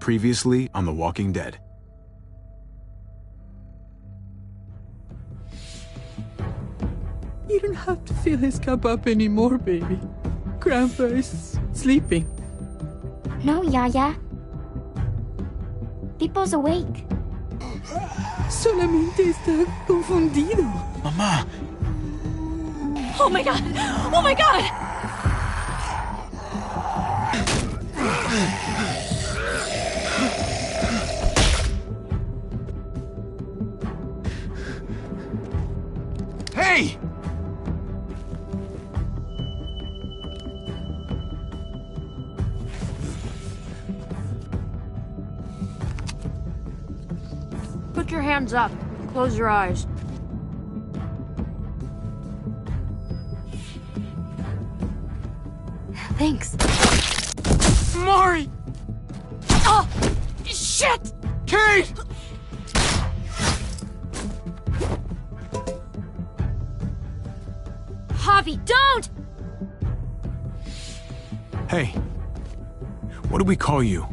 Previously on The Walking Dead. You don't have to fill his cup up anymore, baby. Grandpa is sleeping. No, Yaya. Pipo's awake. Solamente está confundido. Mamá! Oh my god! Oh my god! Hey! Put your hands up. Close your eyes. Thanks. Mari! Oh! Shit! Kate! Javi, don't! Hey. What do we call you?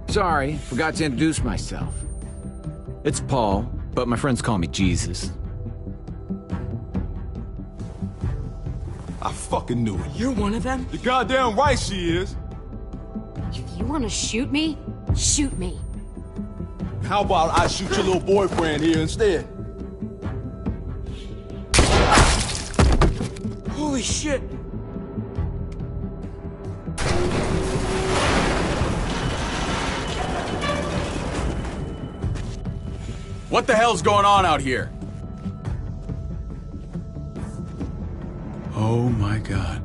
Sorry, forgot to introduce myself. It's Paul, but my friends call me Jesus. I fucking knew it. You're one of them? You're goddamn right she is. If you want to shoot me, shoot me. How about I shoot your little boyfriend here instead? Holy shit! What the hell's going on out here? Oh my god.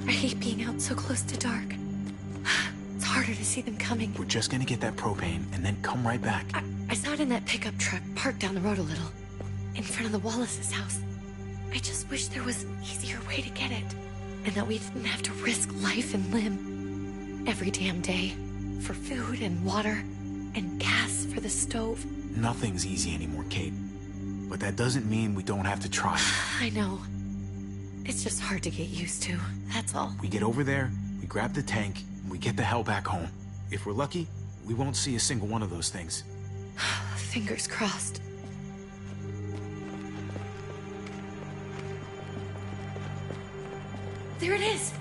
I hate being out so close to dark. It's harder to see them coming. We're just gonna get that propane and then come right back. I saw it in that pickup truck parked down the road a little, in front of the Wallace's house. I just wish there was an easier way to get it, and that we didn't have to risk life and limb every damn day for food and water and gas for the stove. Nothing's easy anymore, Kate. But that doesn't mean we don't have to try. I know. It's just hard to get used to, that's all. We get over there, we grab the tank, and we get the hell back home. If we're lucky, we won't see a single one of those things. Fingers crossed. There it is!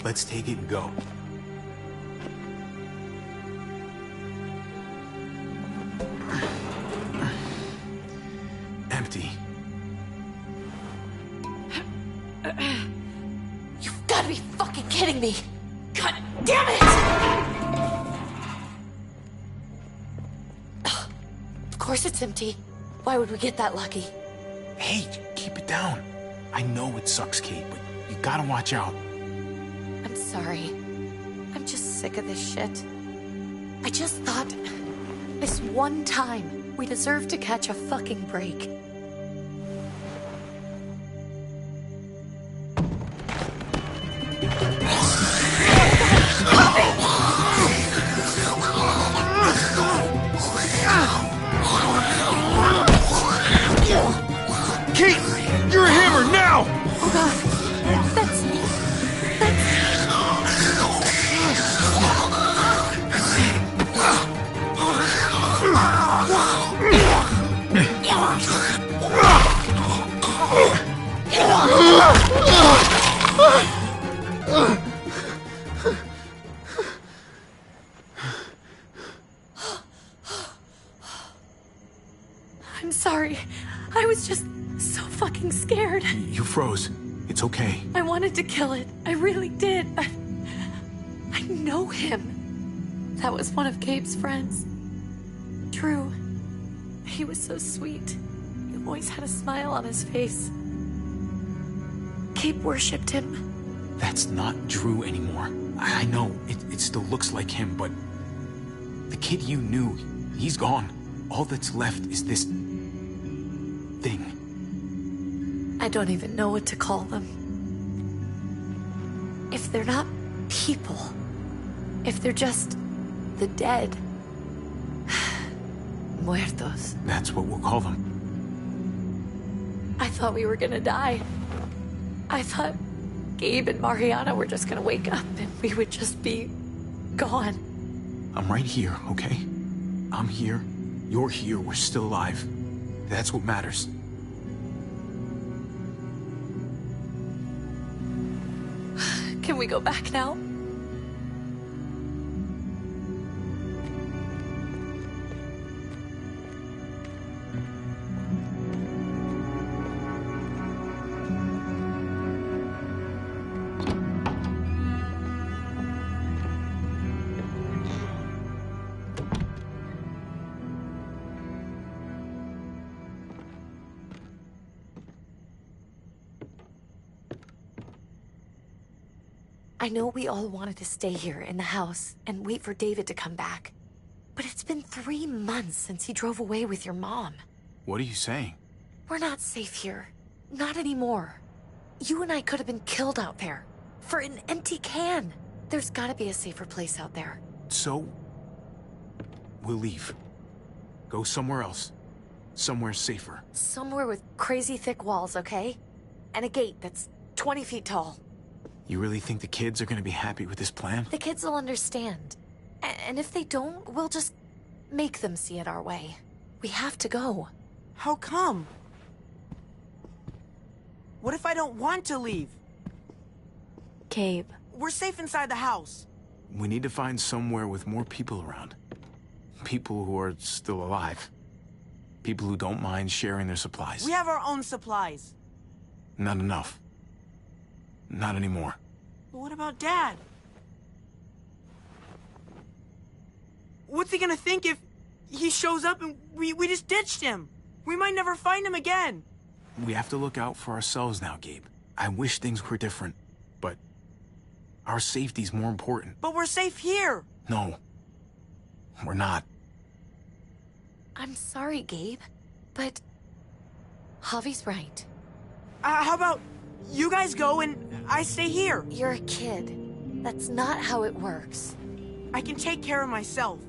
Let's take it and go. Empty. You've got to be fucking kidding me! God damn it! Of course it's empty. Why would we get that lucky? Hey, keep it down. I know it sucks, Kate, but you gotta watch out. I'm sorry. I'm just sick of this shit. I just thought, this one time, we deserve to catch a fucking break. Kate, you're a hammer now! Oh god, that's... I'm sorry. I was just so fucking scared. You froze. It's okay. I wanted to kill it. I really did. I know him. That was one of Gabe's friends. Drew. He was so sweet. He always had a smile on his face. Gabe worshipped him. That's not Drew anymore. I know, it still looks like him, but... The kid you knew, he's gone. All that's left is this thing. I don't even know what to call them. If they're not people, if they're just the dead, muertos. That's what we'll call them. I thought we were gonna die. I thought Gabe and Mariana were just gonna wake up and we would just be gone. I'm right here, okay? I'm here. You're here. We're still alive. That's what matters. Can we go back now? I know we all wanted to stay here in the house and wait for David to come back. But it's been 3 months since he drove away with your mom. What are you saying? We're not safe here. Not anymore. You and I could have been killed out there. For an empty can. There's gotta be a safer place out there. So, we'll leave. Go somewhere else. Somewhere safer. Somewhere with crazy thick walls, okay? And a gate that's 20 feet tall. You really think the kids are gonna be happy with this plan? The kids will understand. And if they don't, we'll just make them see it our way. We have to go. How come? What if I don't want to leave? Gabe. We're safe inside the house. We need to find somewhere with more people around. People who are still alive. People who don't mind sharing their supplies. We have our own supplies. Not enough. Not anymore. But what about Dad? What's he gonna think if he shows up and we just ditched him? We might never find him again. We have to look out for ourselves now, Gabe. I wish things were different, but our safety's more important. But we're safe here. No, we're not. I'm sorry, Gabe, but Javi's right. How about you guys go and I stay here? You're a kid. That's not how it works. I can take care of myself.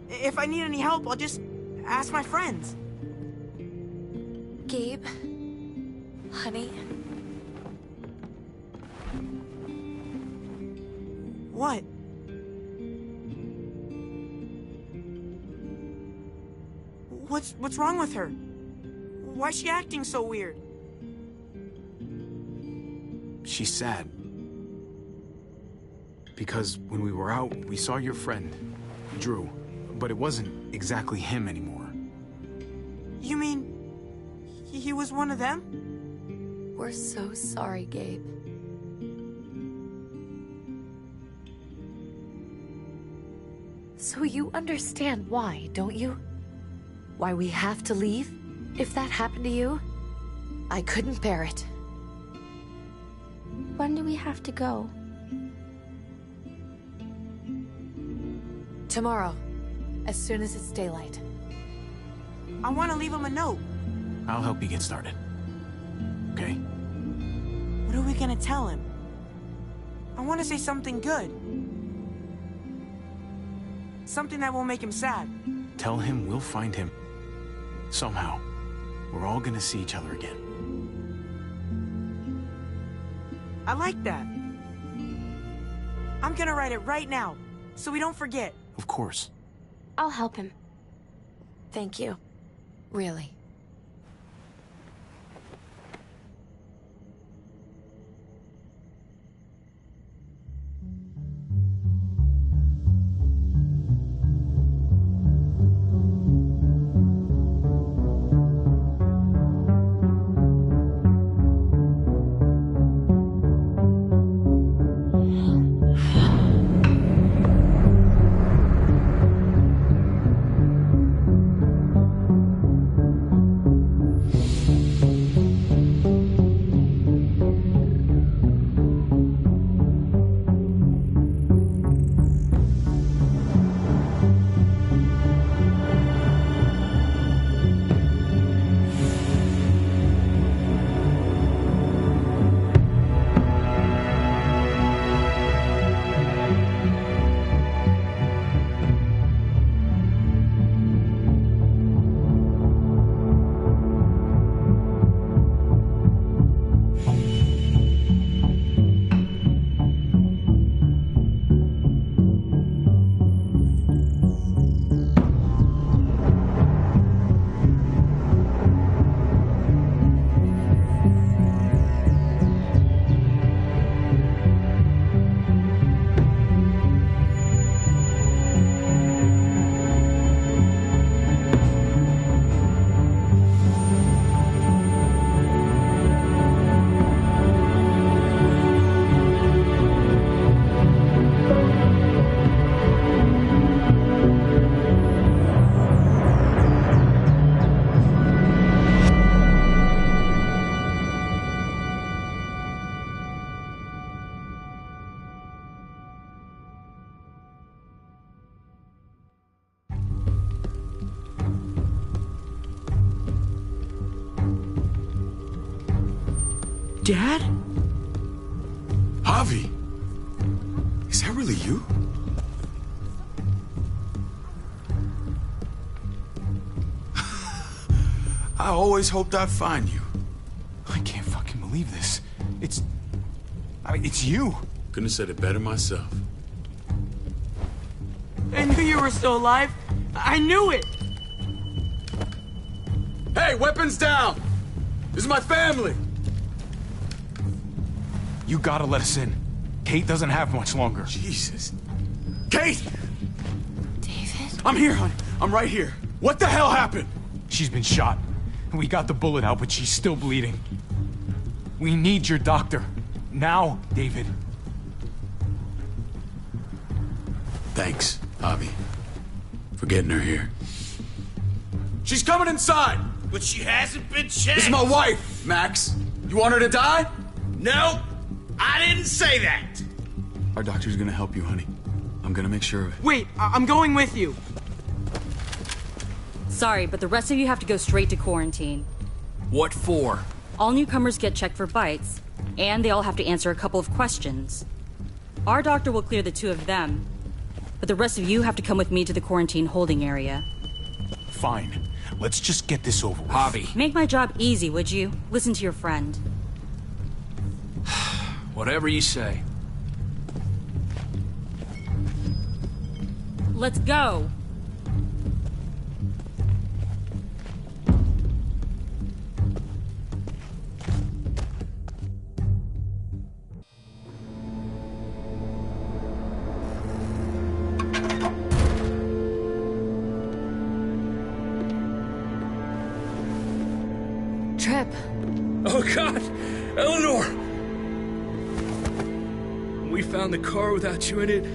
If I need any help, I'll just ask my friends. Gabe, honey. What? What's wrong with her? Why's she acting so weird? She's sad. Because when we were out, we saw your friend, Drew. But it wasn't exactly him anymore. You mean he was one of them? We're so sorry, Gabe. So you understand why, don't you? Why we have to leave? If that happened to you, I couldn't bear it. When do we have to go? Tomorrow, as soon as it's daylight. I want to leave him a note. I'll help you get started. Okay? What are we gonna tell him? I want to say something good. Something that won't make him sad. Tell him we'll find him. Somehow. We're all gonna see each other again. I like that. I'm gonna write it right now, so we don't forget. Of course. I'll help him. Thank you. Really. Dad? Javi, is that really you? I always hoped I'd find you. I can't fucking believe this. It's you. Couldn't have said it better myself. I knew you were still alive. I knew it. Hey, weapons down! This is my family! You gotta let us in. Kate doesn't have much longer. Jesus. Kate! David? I'm here, hon. I'm right here. What the hell happened? She's been shot. We got the bullet out, but she's still bleeding. We need your doctor. Now, David. Thanks, Javi, for getting her here. She's coming inside! But she hasn't been checked. This is my wife, Max. You want her to die? No, I didn't say that. Our doctor's gonna help you, honey. I'm gonna make sure of it. Wait, I'm going with you. Sorry, but the rest of you have to go straight to quarantine. What for? All newcomers get checked for bites, and they all have to answer a couple of questions. Our doctor will clear the two of them, but the rest of you have to come with me to the quarantine holding area. Fine. Let's just get this over with. Javi. Make my job easy, would you? Listen to your friend. Whatever you say. Let's go! Trip. Oh, God! Eleanor! When we found the car without you in it,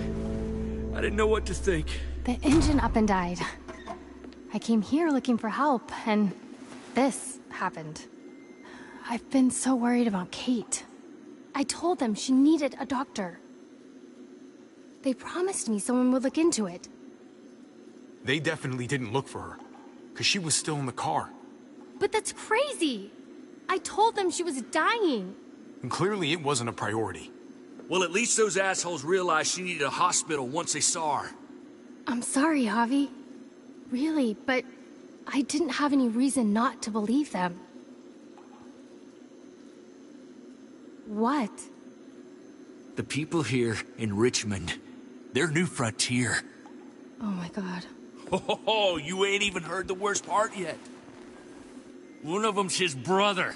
I didn't know what to think. The engine up and died. I came here looking for help, and this happened. I've been so worried about Kate. I told them she needed a doctor. They promised me someone would look into it. They definitely didn't look for her, because she was still in the car. But that's crazy! I told them she was dying. And clearly it wasn't a priority. Well, at least those assholes realized she needed a hospital once they saw her. I'm sorry, Javi. Really, but I didn't have any reason not to believe them. What? The people here in Richmond, their new frontier. Oh my God. Oh, you ain't even heard the worst part yet. One of them's his brother.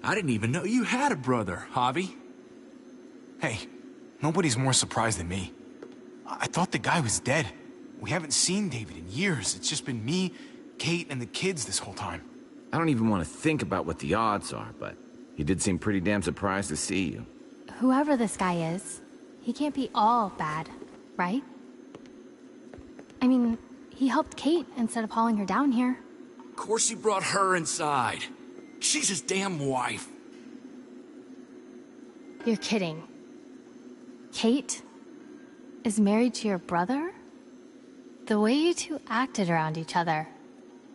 I didn't even know you had a brother, Javi. Hey, nobody's more surprised than me. I thought the guy was dead. We haven't seen David in years. It's just been me, Kate, and the kids this whole time. I don't even want to think about what the odds are, but he did seem pretty damn surprised to see you. Whoever this guy is, he can't be all bad, right? I mean, he helped Kate instead of hauling her down here. Of course he brought her inside. She's his damn wife. You're kidding. Kate is married to your brother? The way you two acted around each other.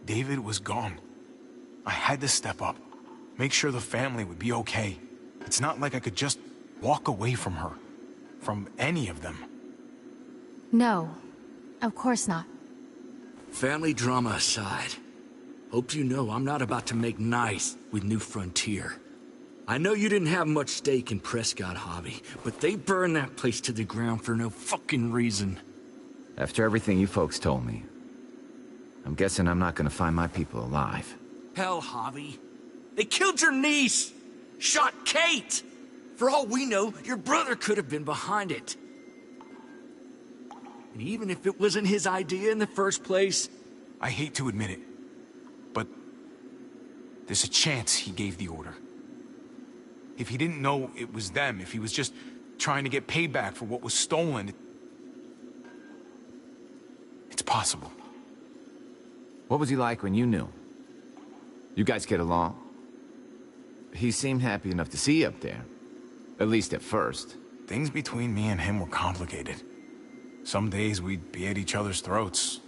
David was gone. I had to step up, make sure the family would be okay. It's not like I could just walk away from her, from any of them. No, of course not. Family drama aside, hope you know I'm not about to make nice with New Frontier. I know you didn't have much stake in Prescott, Javi, but they burned that place to the ground for no fucking reason. After everything you folks told me, I'm guessing I'm not gonna find my people alive. Hell, Javi. They killed your niece! Shot Kate! For all we know, your brother could have been behind it. And even if it wasn't his idea in the first place... I hate to admit it, but there's a chance he gave the order. If he didn't know it was them, if he was just trying to get payback for what was stolen, it's possible. What was he like when you knew? You guys get along? He seemed happy enough to see you up there. At least at first. Things between me and him were complicated. Some days we'd be at each other's throats.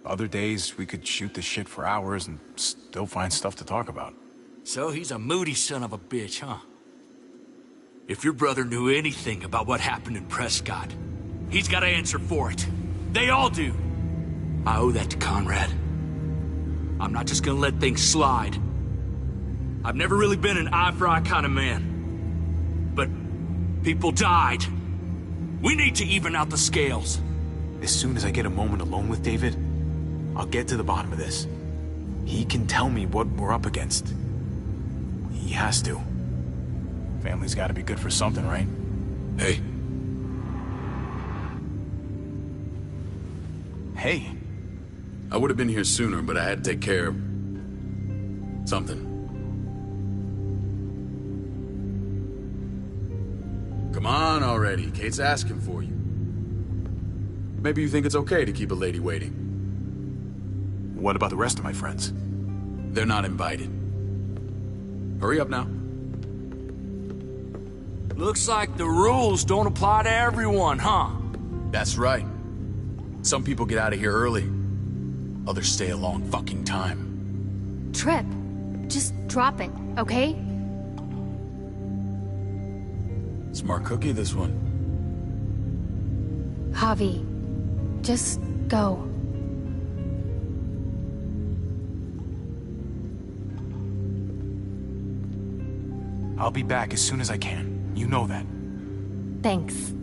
Other days, we could shoot the shit for hours and still find stuff to talk about. So he's a moody son of a bitch, huh? If your brother knew anything about what happened in Prescott, he's got to answer for it. They all do. I owe that to Conrad. I'm not just gonna let things slide. I've never really been an eye-for-eye kind of man. But people died. We need to even out the scales. As soon as I get a moment alone with David, I'll get to the bottom of this. He can tell me what we're up against. He has to. Family's gotta be good for something, right? Hey. Hey. I would have been here sooner, but I had to take care of... something. Come on already. Kate's asking for you. Maybe you think it's okay to keep a lady waiting. What about the rest of my friends? They're not invited. Hurry up now. Looks like the rules don't apply to everyone, huh? That's right. Some people get out of here early. Others stay a long fucking time. Trip, just drop it, okay? Smart cookie, this one. Javi, just go. I'll be back as soon as I can. You know that. Thanks.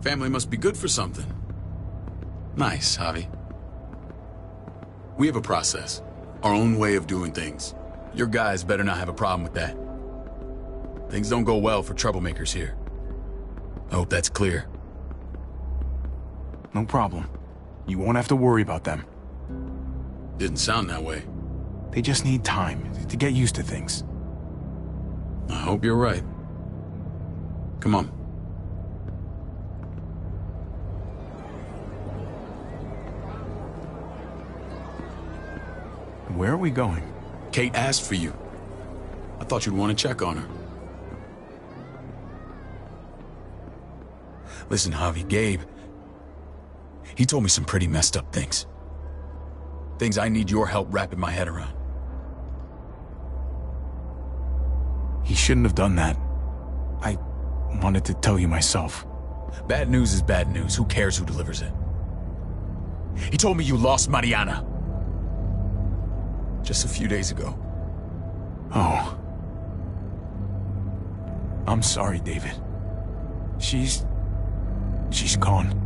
Family must be good for something. Nice, Javi. We have a process. Our own way of doing things. Your guys better not have a problem with that. Things don't go well for troublemakers here. I hope that's clear. No problem. You won't have to worry about them. Didn't sound that way. They just need time to get used to things. I hope you're right. Come on. Where are we going? Kate asked for you. I thought you'd want to check on her. Listen, Javi, Gabe... he told me some pretty messed up things. Things I need your help wrapping my head around. He shouldn't have done that. I wanted to tell you myself. Bad news is bad news. Who cares who delivers it? He told me you lost Mariana. Just a few days ago. Oh. I'm sorry, David. She's gone.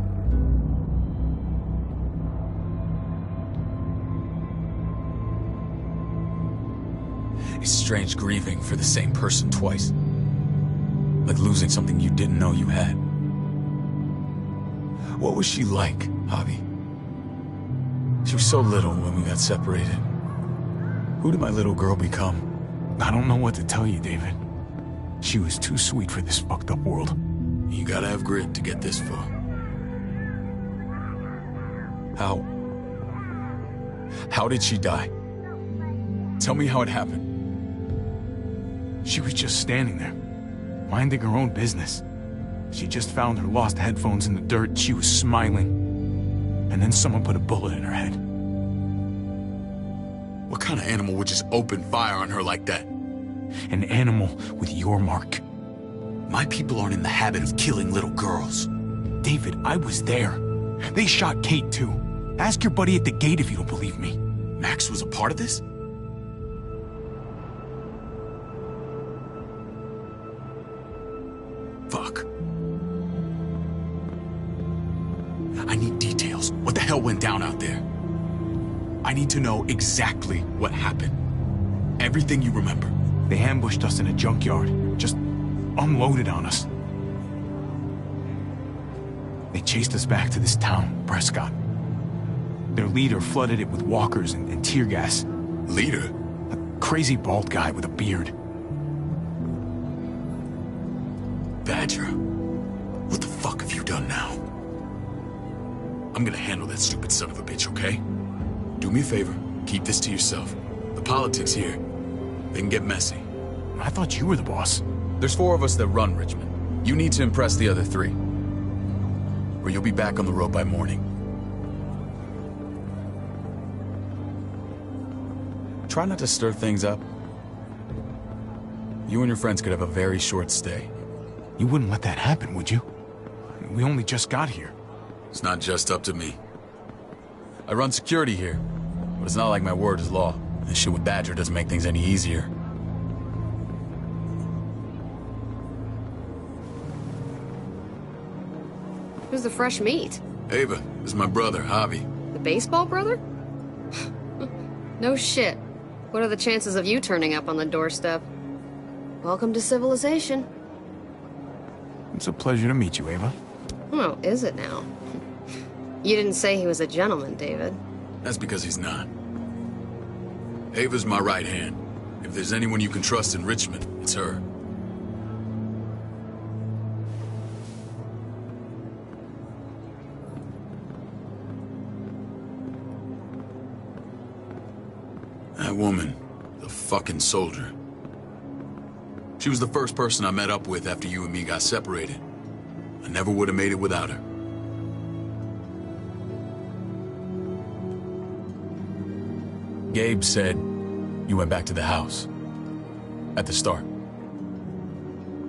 It's strange grieving for the same person twice. Like losing something you didn't know you had. What was she like, Javi? She was so little when we got separated. Who did my little girl become? I don't know what to tell you, David. She was too sweet for this fucked up world. You gotta have grit to get this far. How did she die? Tell me how it happened. She was just standing there, minding her own business. She just found her lost headphones in the dirt. She was smiling. And then someone put a bullet in her head. What kind of animal would just open fire on her like that? An animal with your mark. My people aren't in the habit of killing little girls. David, I was there. They shot Kate too. Ask your buddy at the gate if you don't believe me. Max was a part of this? Fuck. I need details. What the hell went down out there? I need to know exactly what happened. Everything you remember. They ambushed us in a junkyard. Just unloaded on us. They chased us back to this town, Prescott. Their leader flooded it with walkers and tear gas. Leader? A crazy bald guy with a beard. Badger, what the fuck have you done now? I'm gonna handle that stupid son of a bitch, okay? Do me a favor, keep this to yourself. The politics here, they can get messy. I thought you were the boss. There's 4 of us that run Richmond. You need to impress the other 3. Or you'll be back on the road by morning. Try not to stir things up. You and your friends could have a very short stay. You wouldn't let that happen, would you? We only just got here. It's not just up to me. I run security here, but it's not like my word is law. This shit with Badger doesn't make things any easier. Who's the fresh meat? Ava, this is my brother, Javi. The baseball brother? No shit. What are the chances of you turning up on the doorstep? Welcome to civilization. It's a pleasure to meet you, Ava. Oh, is it now? You didn't say he was a gentleman, David. That's because he's not. Ava's my right hand. If there's anyone you can trust in Richmond, it's her. That woman, the fucking soldier. She was the first person I met up with after you and me got separated. I never would have made it without her. Gabe said you went back to the house. At the start.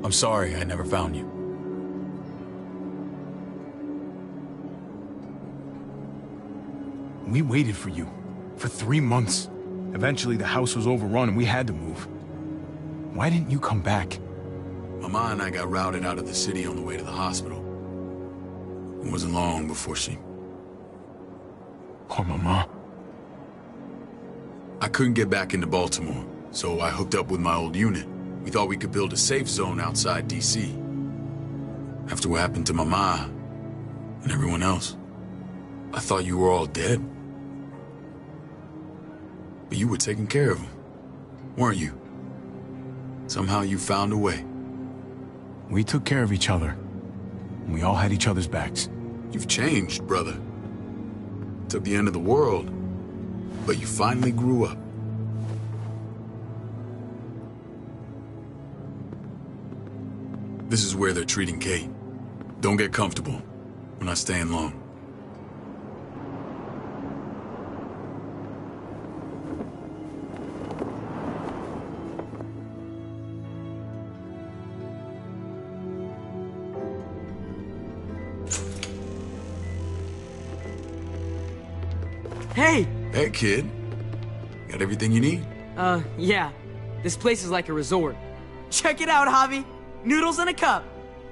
I'm sorry I never found you. We waited for you. For 3 months. Eventually the house was overrun and we had to move. Why didn't you come back? Mama and I got routed out of the city on the way to the hospital. It wasn't long before she... Poor Mama. I couldn't get back into Baltimore, so I hooked up with my old unit. We thought we could build a safe zone outside D.C. After what happened to Mama and everyone else, I thought you were all dead. But you were taking care of them, weren't you? Somehow you found a way. We took care of each other. We all had each other's backs. You've changed, brother. Took the end of the world, but you finally grew up. This is where they're treating Kate. Don't get comfortable. We're not staying long. Hey! Hey, kid. Got everything you need? Yeah. This place is like a resort. Check it out, Javi. Noodles in a cup.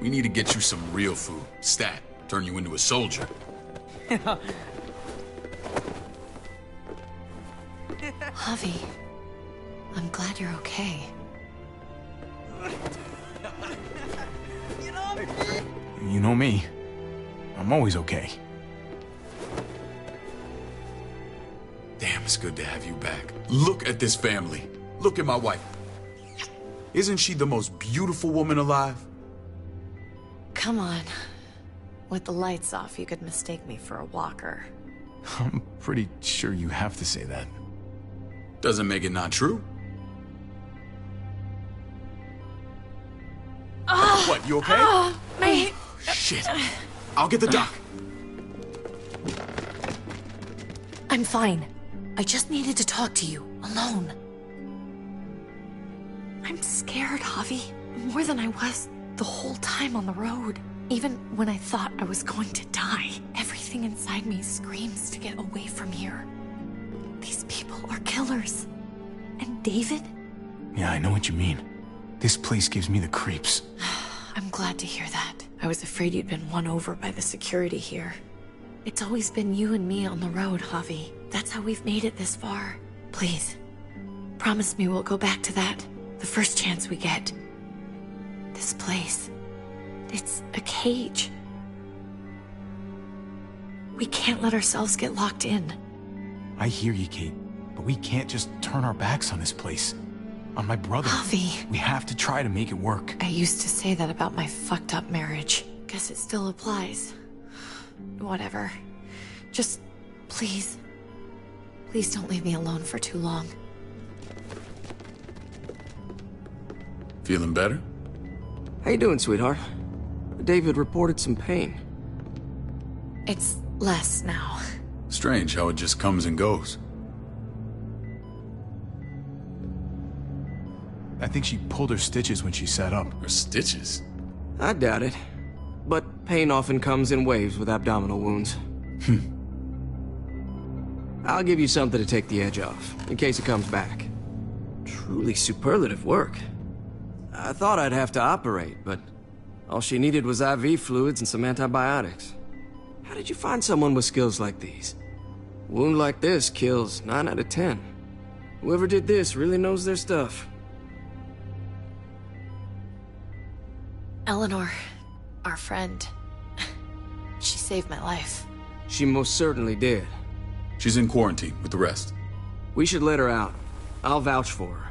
We need to get you some real food. Stat. Turn you into a soldier. Javi, I'm glad you're okay. You know me. I'm always okay. Damn, it's good to have you back. Look at this family. Look at my wife. Isn't she the most beautiful woman alive? Come on. With the lights off, you could mistake me for a walker. I'm pretty sure you have to say that. Doesn't make it not true. What, you okay? My... Shit. I'll get the doc. I'm fine. I just needed to talk to you, alone. I'm scared, Javi. More than I was the whole time on the road. Even when I thought I was going to die, everything inside me screams to get away from here. These people are killers. And David? Yeah, I know what you mean. This place gives me the creeps. I'm glad to hear that. I was afraid you'd been won over by the security here. It's always been you and me on the road, Javi. That's how we've made it this far. Please, promise me we'll go back to that the first chance we get. This place, it's a cage. We can't let ourselves get locked in. I hear you, Kate, but we can't just turn our backs on this place. On my brother. Javi. We have to try to make it work. I used to say that about my fucked up marriage. Guess it still applies. Whatever. Just, please. Please don't leave me alone for too long. Feeling better? How you doing, sweetheart? David reported some pain. It's less now. Strange how it just comes and goes. I think she pulled her stitches when she sat up. Her stitches? I doubt it. But pain often comes in waves with abdominal wounds. I'll give you something to take the edge off, in case it comes back. Truly superlative work. I thought I'd have to operate, but all she needed was IV fluids and some antibiotics. How did you find someone with skills like these? A wound like this kills 9 out of 10. Whoever did this really knows their stuff. Eleanor, our friend. She saved my life. She most certainly did. She's in quarantine with the rest. We should let her out. I'll vouch for her.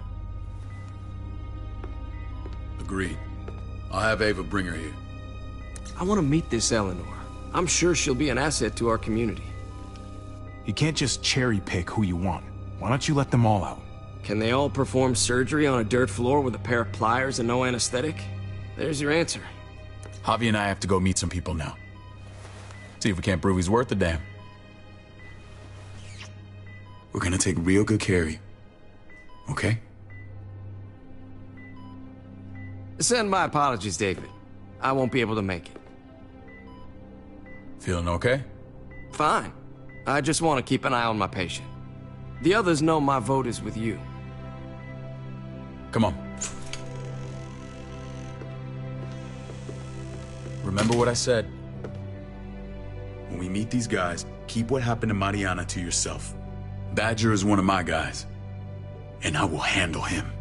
Agreed. I'll have Ava bring her here. I want to meet this Eleanor. I'm sure she'll be an asset to our community. You can't just cherry pick who you want. Why don't you let them all out? Can they all perform surgery on a dirt floor with a pair of pliers and no anesthetic? There's your answer. Javi and I have to go meet some people now. See if we can't prove he's worth the damn. We're gonna take real good care of you. Okay? Send my apologies, David. I won't be able to make it. Feeling okay? Fine. I just want to keep an eye on my patient. The others know my vote is with you. Come on. Remember what I said. When we meet these guys, keep what happened to Mariana to yourself. Badger is one of my guys, and I will handle him.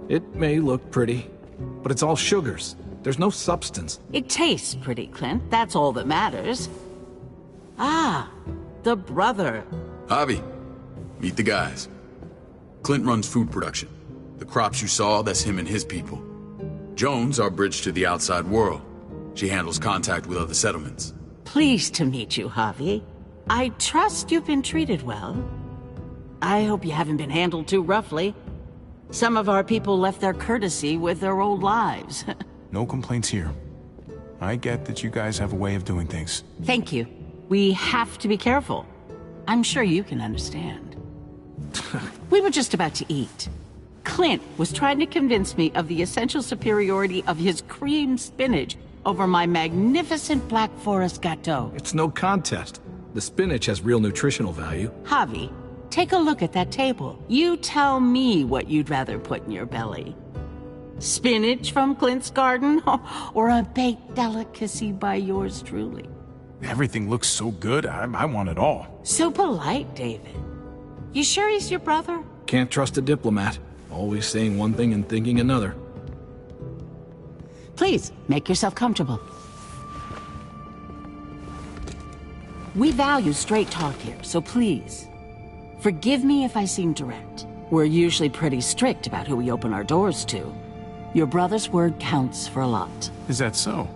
It may look pretty, but it's all sugars. There's no substance. It tastes pretty, Clint. That's all that matters. Ah, the brother. Javi, meet the guys. Clint runs food production. The crops you saw, that's him and his people. Jones, our bridge to the outside world. She handles contact with other settlements. Pleased to meet you, Javi. I trust you've been treated well. I hope you haven't been handled too roughly. Some of our people left their courtesy with their old lives. No complaints here. I get that you guys have a way of doing things. Thank you. We have to be careful. I'm sure you can understand. We were just about to eat. Clint was trying to convince me of the essential superiority of his cream spinach over my magnificent Black Forest gâteau. It's no contest. The spinach has real nutritional value. Javi, take a look at that table. You tell me what you'd rather put in your belly. Spinach from Clint's garden, or a baked delicacy by yours truly? Everything looks so good, I want it all. So polite, David. You sure he's your brother? Can't trust a diplomat. Always saying one thing and thinking another. Please, make yourself comfortable. We value straight talk here, so please, forgive me if I seem direct. We're usually pretty strict about who we open our doors to. Your brother's word counts for a lot. Is that so?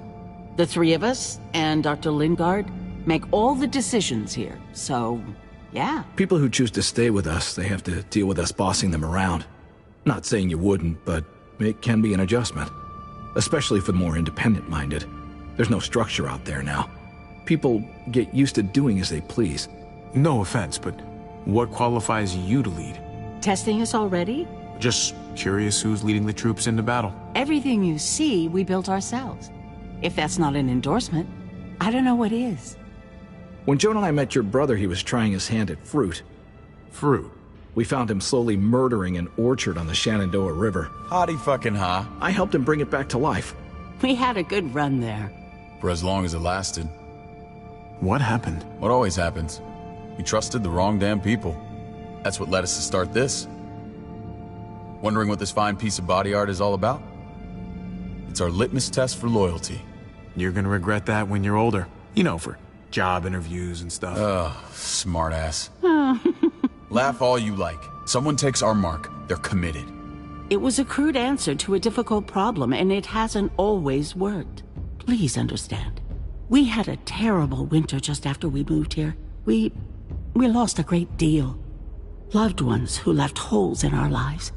The three of us, and Dr. Lingard, make all the decisions here, so, yeah. People who choose to stay with us, they have to deal with us bossing them around. Not saying you wouldn't, but it can be an adjustment. Especially for the more independent-minded. There's no structure out there now. People get used to doing as they please. No offense, but what qualifies you to lead? Testing us already? Just curious who's leading the troops into battle. Everything you see, we built ourselves. If that's not an endorsement, I don't know what is. When Joan and I met your brother, he was trying his hand at fruit. Fruit? We found him slowly murdering an orchard on the Shenandoah River. Hottie fucking ha. I helped him bring it back to life. We had a good run there. For as long as it lasted. What happened? What always happens. We trusted the wrong damn people. That's what led us to start this. Wondering what this fine piece of body art is all about? It's our litmus test for loyalty. You're gonna regret that when you're older. You know, for job interviews and stuff. Ugh, smartass. Laugh all you like. Someone takes our mark, they're committed. It was a crude answer to a difficult problem, and it hasn't always worked. Please understand. We had a terrible winter just after we moved here. We lost a great deal. Loved ones who left holes in our lives.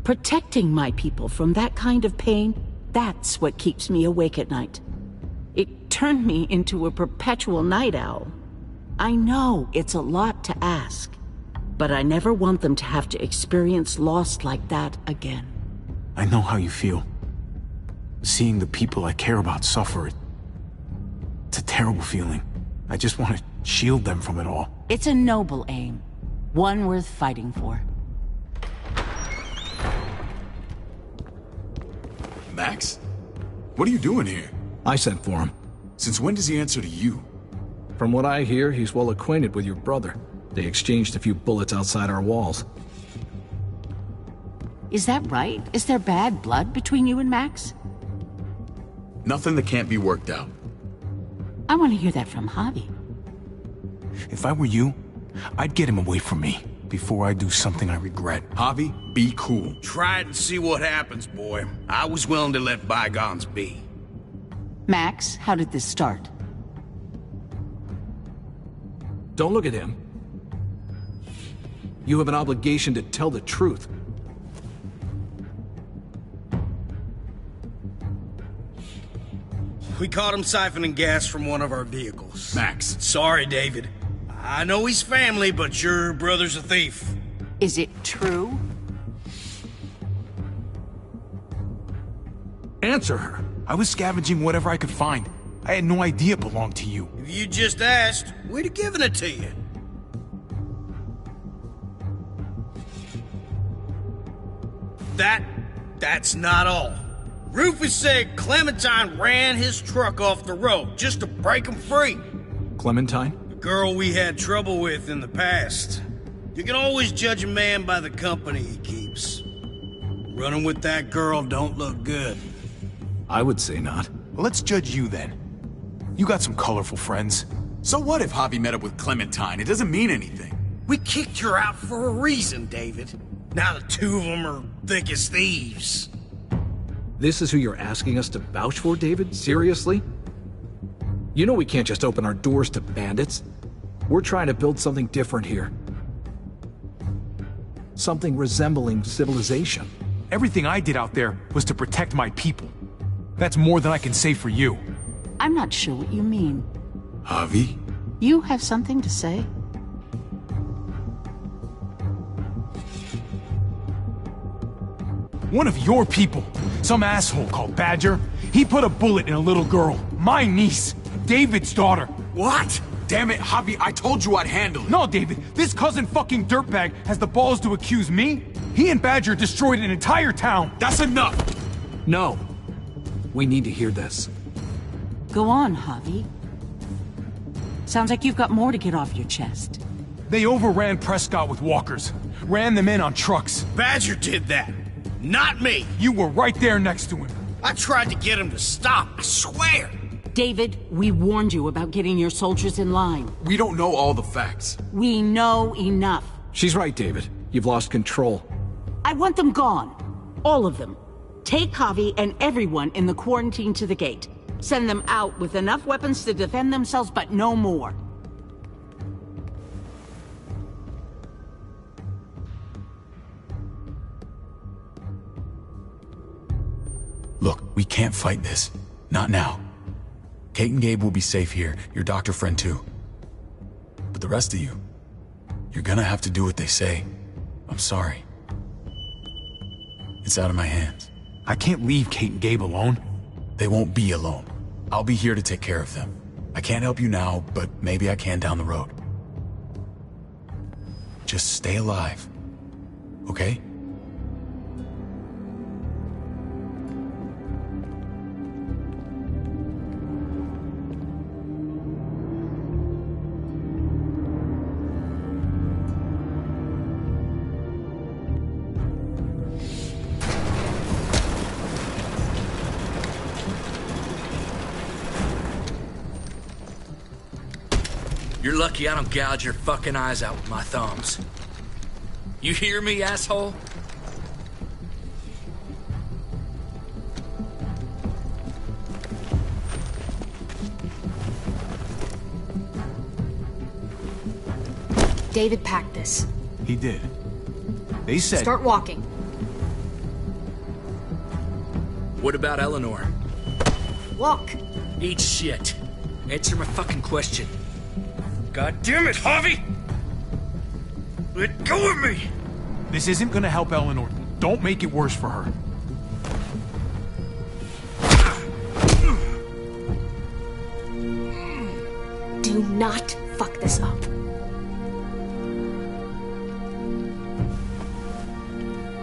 Protecting my people from that kind of pain, that's what keeps me awake at night. It turned me into a perpetual night owl. I know it's a lot to ask, but I never want them to have to experience loss like that again. I know how you feel. Seeing the people I care about suffer, it's a terrible feeling. I just want to shield them from it all. It's a noble aim, one worth fighting for. Max? What are you doing here? I sent for him. Since when does he answer to you? From what I hear, he's well acquainted with your brother. They exchanged a few bullets outside our walls. Is that right? Is there bad blood between you and Max? Nothing that can't be worked out. I want to hear that from Javi. If I were you, I'd get him away from me before I do something I regret. Javi, be cool. Try it and see what happens, boy. I was willing to let bygones be. Max, how did this start? Don't look at him. You have an obligation to tell the truth. We caught him siphoning gas from one of our vehicles. Max. Sorry, David. I know he's family, but your brother's a thief. Is it true? Answer her. I was scavenging whatever I could find. I had no idea it belonged to you. If you just asked, we'd have given it to you. That's not all. Rufus said Clementine ran his truck off the road just to break him free. Clementine? The girl we had trouble with in the past. You can always judge a man by the company he keeps. Running with that girl don't look good. I would say not. Well, let's judge you then. You got some colorful friends. So what if Javi met up with Clementine? It doesn't mean anything. We kicked her out for a reason, David. Now the two of them are thick as thieves. This is who you're asking us to vouch for, David? Seriously? You know we can't just open our doors to bandits. We're trying to build something different here. Something resembling civilization. Everything I did out there was to protect my people. That's more than I can say for you. I'm not sure what you mean. Javi? You have something to say? One of your people, some asshole called Badger, he put a bullet in a little girl, my niece, David's daughter. What? Damn it, Javi, I told you I'd handle it. No, David, this cousin fucking dirtbag has the balls to accuse me? He and Badger destroyed an entire town. That's enough! No. We need to hear this. Go on, Javi. Sounds like you've got more to get off your chest. They overran Prescott with walkers, ran them in on trucks. Badger did that, not me. You were right there next to him. I tried to get him to stop, I swear. David, we warned you about getting your soldiers in line. We don't know all the facts. We know enough. She's right, David. You've lost control. I want them gone. All of them. Take Javi and everyone in the quarantine to the gate. Send them out with enough weapons to defend themselves, but no more. Look, we can't fight this. Not now. Kate and Gabe will be safe here, your doctor friend too. But the rest of you, you're gonna have to do what they say. I'm sorry. It's out of my hands. I can't leave Kate and Gabe alone. They won't be alone. I'll be here to take care of them. I can't help you now, but maybe I can down the road. Just stay alive. Okay? You're lucky I don't gouge your fucking eyes out with my thumbs. You hear me, asshole? David packed this. He did. They said... Start walking. What about Eleanor? Walk. Eat shit. Answer my fucking question. God damn it, Harvey! Let go of me! This isn't gonna help Eleanor. Don't make it worse for her. Do not fuck this up.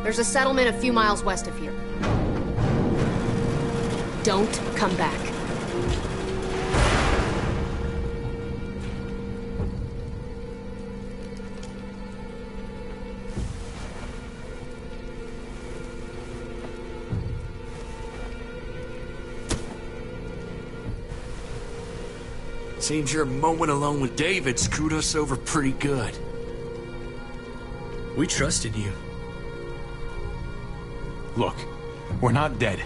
There's a settlement a few miles west of here. Don't come back. Seems your moment alone with David screwed us over pretty good. We trusted you. Look, we're not dead.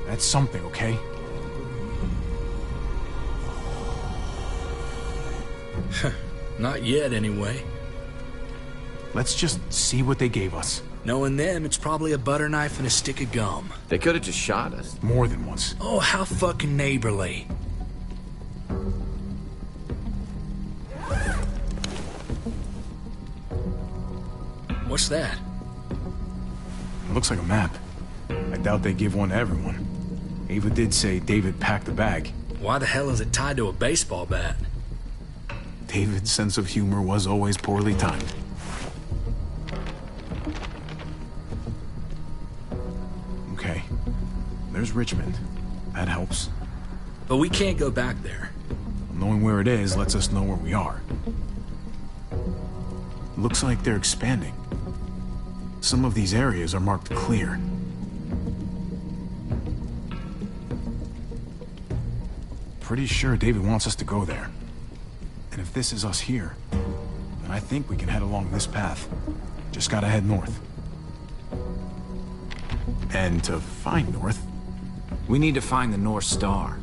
That's something, okay? Not yet, anyway. Let's just see what they gave us. Knowing them, it's probably a butter knife and a stick of gum. They could have just shot us. More than once. Oh, how fucking neighborly. What's that? It looks like a map. I doubt they give one to everyone. Ava did say David packed the bag. Why the hell is it tied to a baseball bat? David's sense of humor was always poorly timed. Okay. There's Richmond. That helps. But we can't go back there. Knowing where it is lets us know where we are. Looks like they're expanding. Some of these areas are marked clear. Pretty sure David wants us to go there. And if this is us here, then I think we can head along this path. Just gotta head north. And to find north... We need to find the North Star.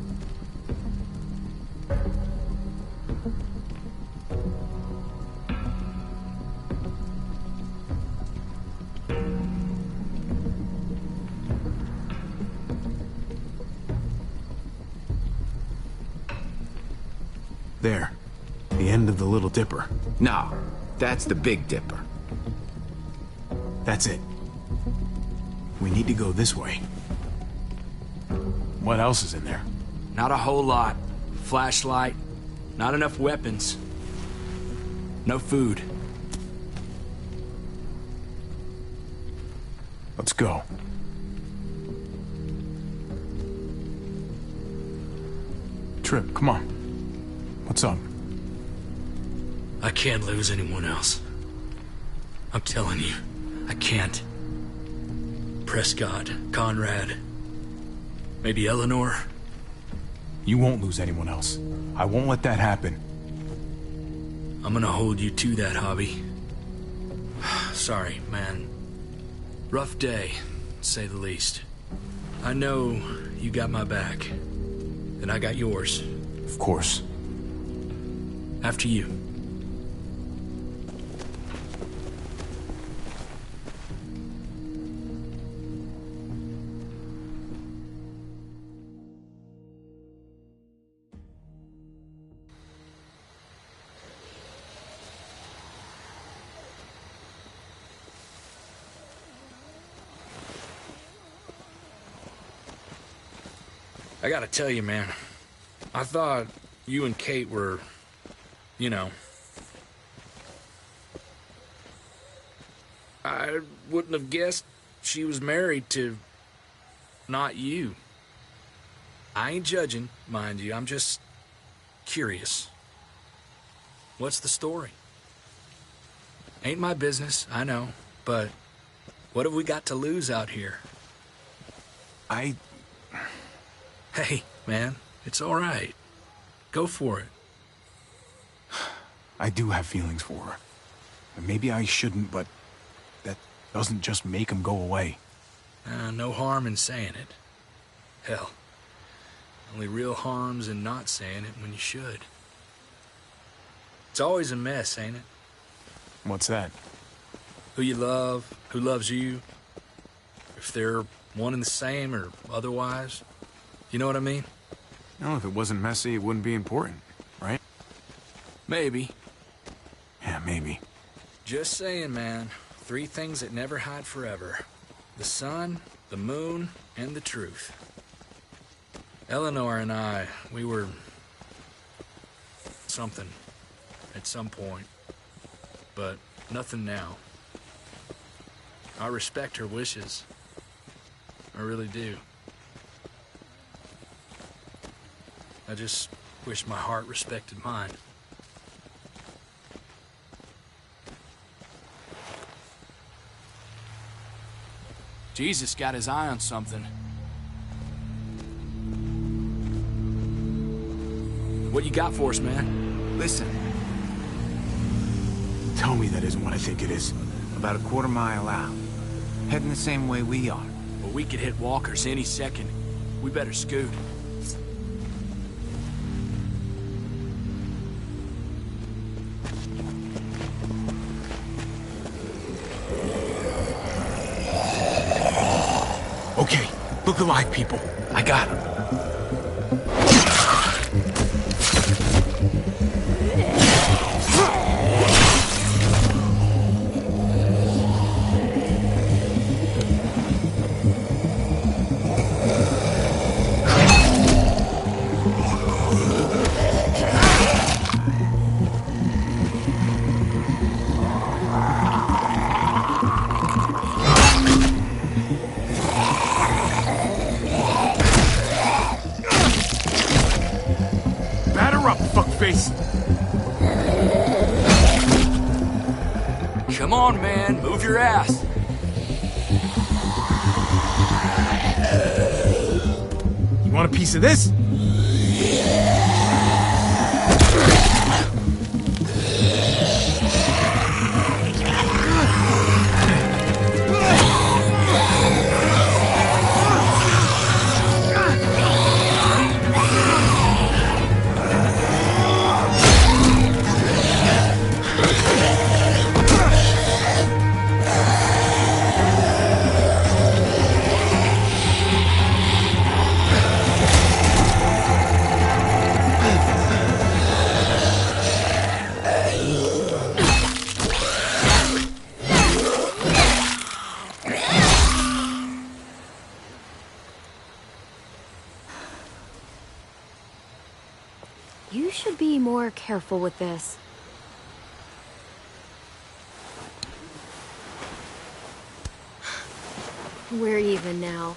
There. The end of the Little Dipper. No, that's the Big Dipper. That's it. We need to go this way. What else is in there? Not a whole lot. Flashlight. Not enough weapons. No food. Let's go. Trip, come on. What's up? I can't lose anyone else. I'm telling you, I can't. Prescott, Conrad, maybe Eleanor. You won't lose anyone else. I won't let that happen. I'm gonna hold you to that, Hobby. Sorry, man. Rough day, to say the least. I know you got my back, and I got yours. Of course. After you. I gotta tell you, man. I thought you and Kate were, you know, I wouldn't have guessed she was married to... not you. I ain't judging, mind you. I'm just curious. What's the story? Ain't my business, I know, but what have we got to lose out here? Hey, man, it's all right. Go for it. I do have feelings for her. And maybe I shouldn't, but that doesn't just make them go away. No harm in saying it. Hell, only real harm's in not saying it when you should. It's always a mess, ain't it? What's that? Who you love, who loves you, if they're one and the same or otherwise. You know what I mean? No, if it wasn't messy, it wouldn't be important, right? Maybe. Yeah, maybe. Just saying, man. 3 things that never hide forever. The sun, the moon, and the truth. Eleanor and I, we were... something. At some point. But nothing now. I respect her wishes. I really do. I just wish my heart respected mine. Jesus got his eye on something. What you got for us, man? Listen. Tell me that isn't what I think it is. About a quarter mile out. Heading the same way we are. Well, we could hit walkers any second. We better scoot. Okay, look alive, people. I got him. Come on, man. Move your ass. You want a piece of this? You should be more careful with this. We're even now.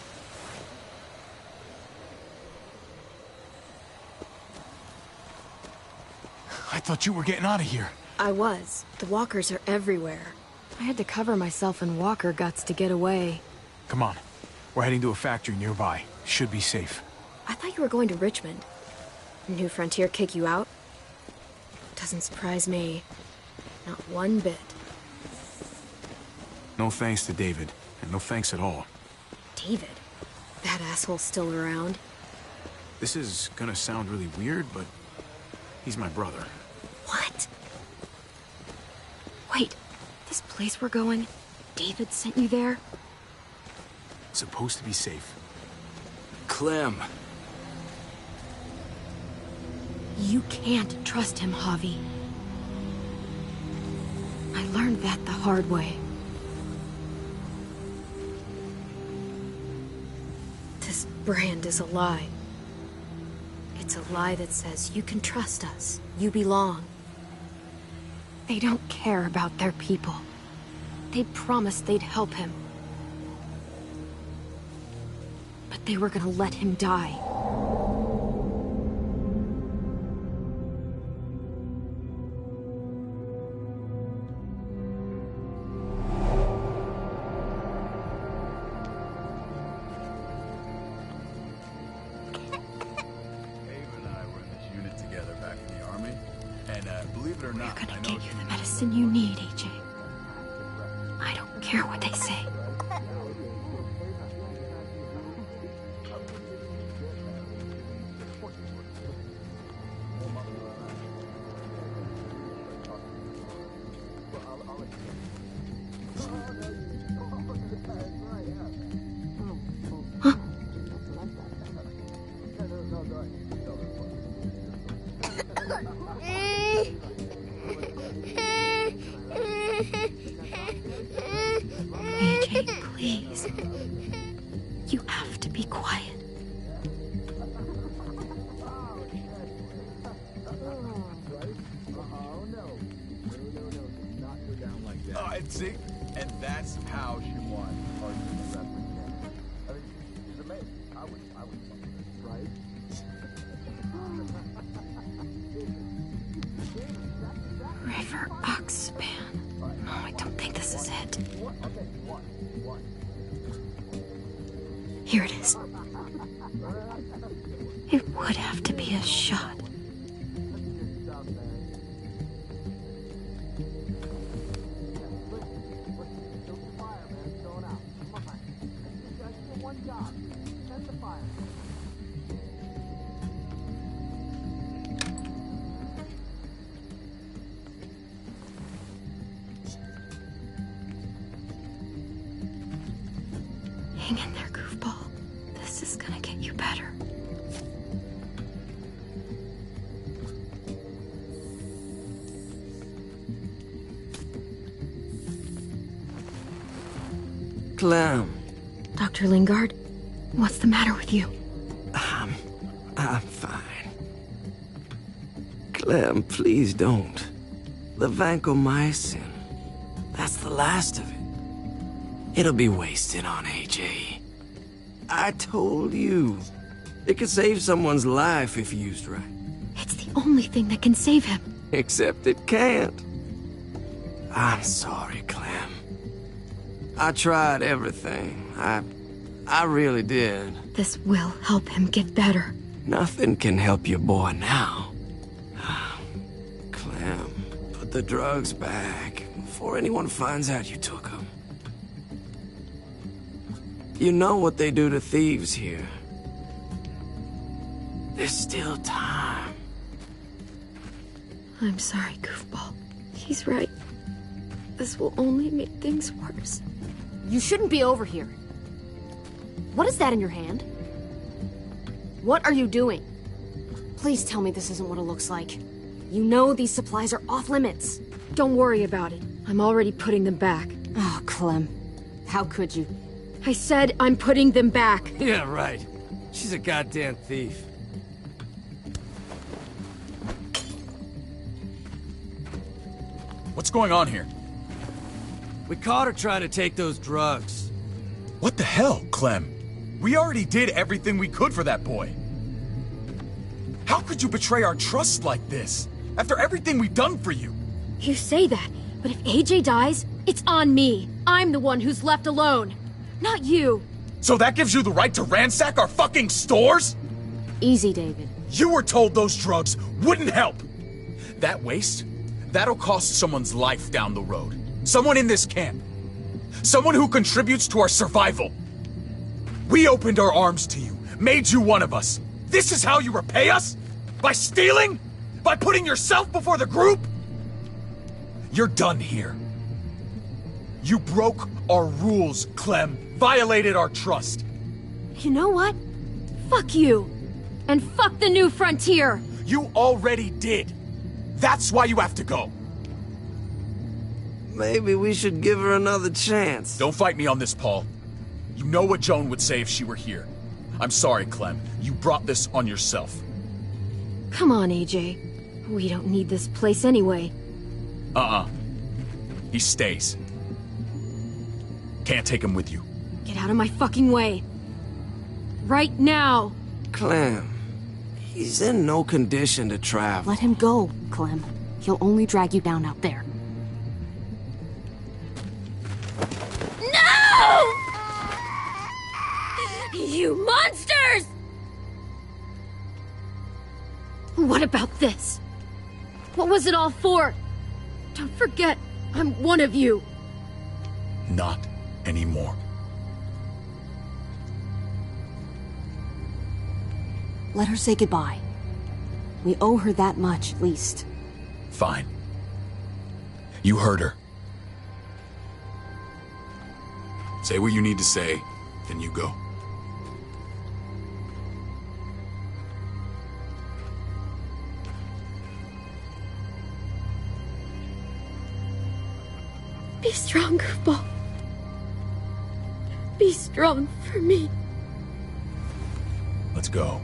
I thought you were getting out of here. I was. The walkers are everywhere. I had to cover myself in walker guts to get away. Come on. We're heading to a factory nearby. Should be safe. I thought you were going to Richmond. New Frontier kick you out? Doesn't surprise me. Not one bit. No thanks to David, and no thanks at all. David? That asshole's still around? This is gonna sound really weird, but he's my brother. What? Wait, this place we're going, David sent you there? It's supposed to be safe. Clem. You can't trust him, Javi. I learned that the hard way. This brand is a lie. It's a lie that says you can trust us, you belong. They don't care about their people. They promised they'd help him. But they were gonna let him die. You need, AJ. I don't care what they say. Huh? AJ, please. You have to be quiet. See? And that's how she won the wrestling game. I mean, she's amazing. I would right? River Oxpan. No, I don't think this is it. Here it is. It would have to be a shot. Hang in there, goofball. This is gonna get you better. Clem. Dr. Lingard, what's the matter with you? I'm fine. Clem, please don't. The vancomycin. That's the last of it. It'll be wasted on AJ. I told you. It could save someone's life if used right. It's the only thing that can save him. Except it can't. I'm sorry, Clem. I tried everything. I really did. This will help him get better. Nothing can help your boy now. Clem, put the drugs back before anyone finds out you took them. You know what they do to thieves here. There's still time. I'm sorry, goofball. He's right. This will only make things worse. You shouldn't be over here. What is that in your hand? What are you doing? Please tell me this isn't what it looks like. You know these supplies are off limits. Don't worry about it. I'm already putting them back. Oh, Clem. How could you? I said I'm putting them back. Yeah, right. She's a goddamn thief. What's going on here? We caught her trying to take those drugs. What the hell, Clem? We already did everything we could for that boy. How could you betray our trust like this? After everything we've done for you? You say that, but if AJ dies, it's on me. I'm the one who's left alone. Not you. So that gives you the right to ransack our fucking stores? Easy, David. You were told those drugs wouldn't help. That waste, that'll cost someone's life down the road. Someone in this camp. Someone who contributes to our survival. We opened our arms to you, made you one of us. This is how you repay us? By stealing? By putting yourself before the group? You're done here. You broke our rules, Clem. Violated our trust. You know what? Fuck you. And fuck the New Frontier. You already did. That's why you have to go. Maybe we should give her another chance. Don't fight me on this, Paul. You know what Joan would say if she were here. I'm sorry, Clem. You brought this on yourself. Come on, AJ. We don't need this place anyway. He stays. Can't take him with you. Get out of my fucking way. Right now. Clem, he's in no condition to travel. Let him go, Clem. He'll only drag you down out there. No! You monsters! What about this? What was it all for? Don't forget, I'm one of you. Not anymore. Let her say goodbye. We owe her that much, at least. Fine. You heard her. Say what you need to say, then you go. Be strong, Goofball. Be strong for me. Let's go.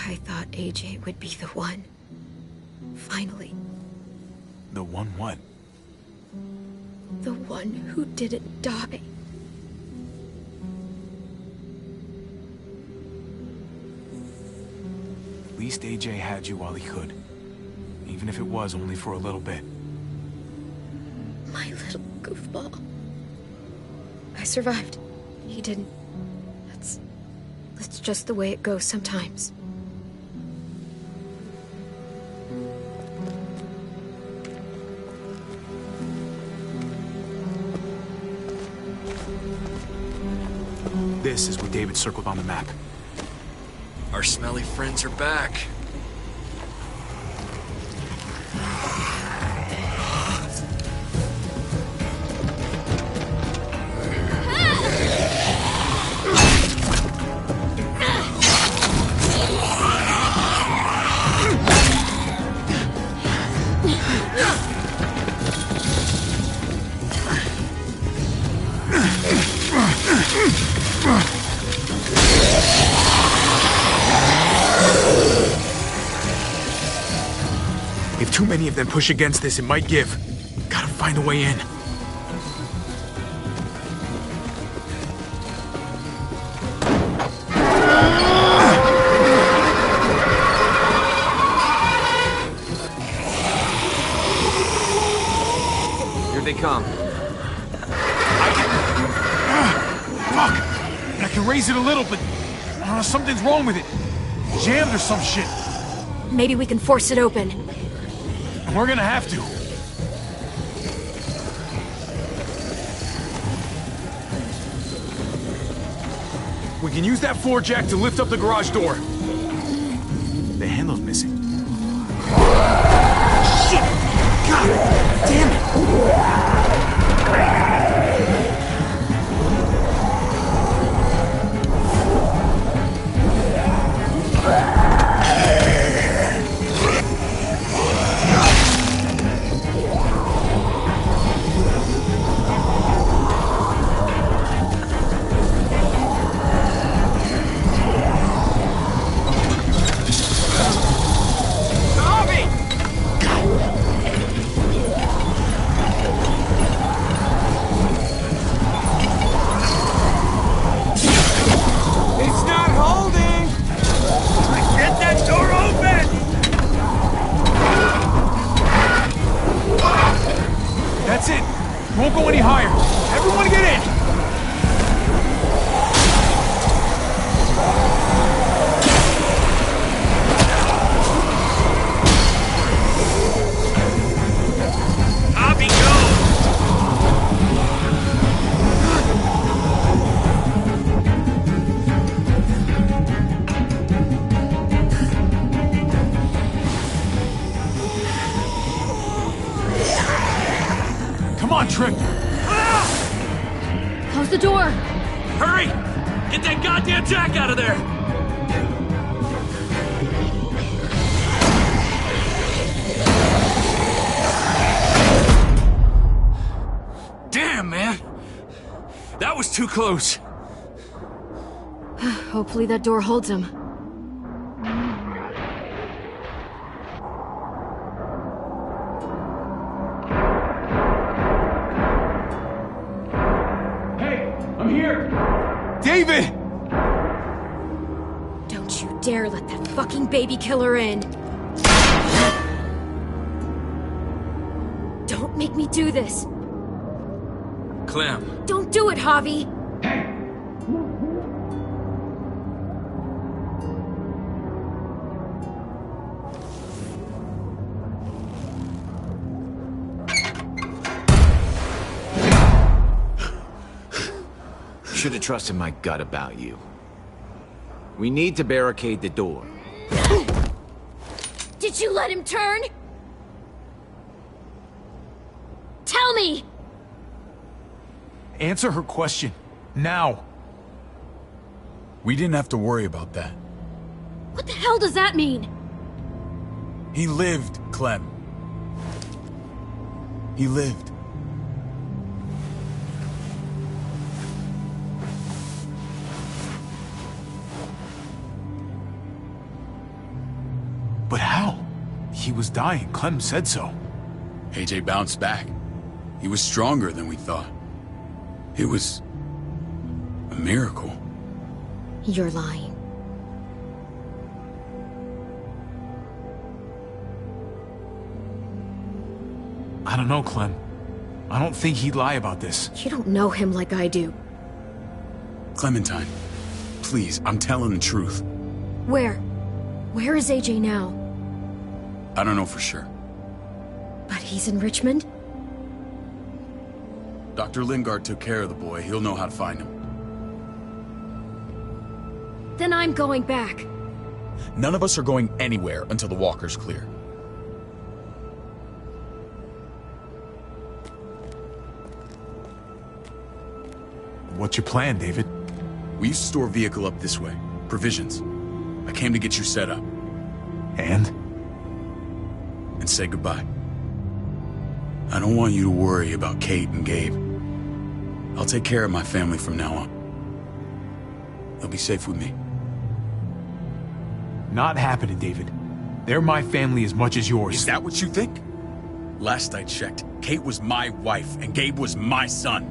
I thought AJ would be the one. Finally. The one what? The one who didn't die. At least AJ had you while he could. Even if it was only for a little bit. My little goofball. I survived. He didn't. That's just the way it goes sometimes. This is what David circled on the map. Our smelly friends are back. If too many of them push against this, it might give. Gotta find a way in. Here they come. Fuck! I can raise it a little, but something's wrong with it. Jammed or some shit. Maybe we can force it open. We're gonna have to. We can use that floor jack to lift up the garage door. The handle's missing. Shit! God damn it! That's it. Won't go any higher. Everyone get in. Javi, go! Come on, Tripp. Close the door. Hurry! Get that goddamn jack out of there! too close. Hopefully that door holds him. Hey, I'm here! David! Don't you dare let that fucking baby killer in! Don't make me do this! Clem. Don't do it, Javi! Should have trusted my gut about you. We need to barricade the door. Did you let him turn? Tell me! Answer her question. Now. We didn't have to worry about that. What the hell does that mean? He lived, Clem. He lived. But how? He was dying. Clem said so. AJ bounced back. He was stronger than we thought. It was a miracle. You're lying. I don't know, Clem. I don't think he'd lie about this. You don't know him like I do. Clementine, please, I'm telling the truth. Where? Where is AJ now? I don't know for sure. But he's in Richmond? Dr. Lingard took care of the boy. He'll know how to find him. Then I'm going back. None of us are going anywhere until the walker's clear. What's your plan, David? We used to store a vehicle up this way. Provisions. I came to get you set up. And? And say goodbye. I don't want you to worry about Kate and Gabe. I'll take care of my family from now on. They'll be safe with me. Not happening, David. They're my family as much as yours. Is that what you think? Last I checked, Kate was my wife and Gabe was my son.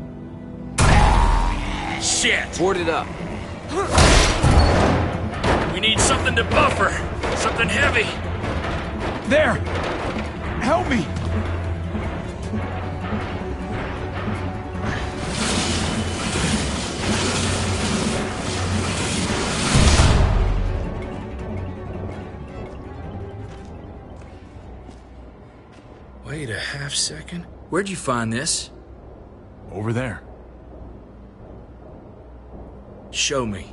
Shit! Board it up. We need something to buffer. Something heavy. There! Help me! Wait a half second. Where'd you find this? Over there. Show me.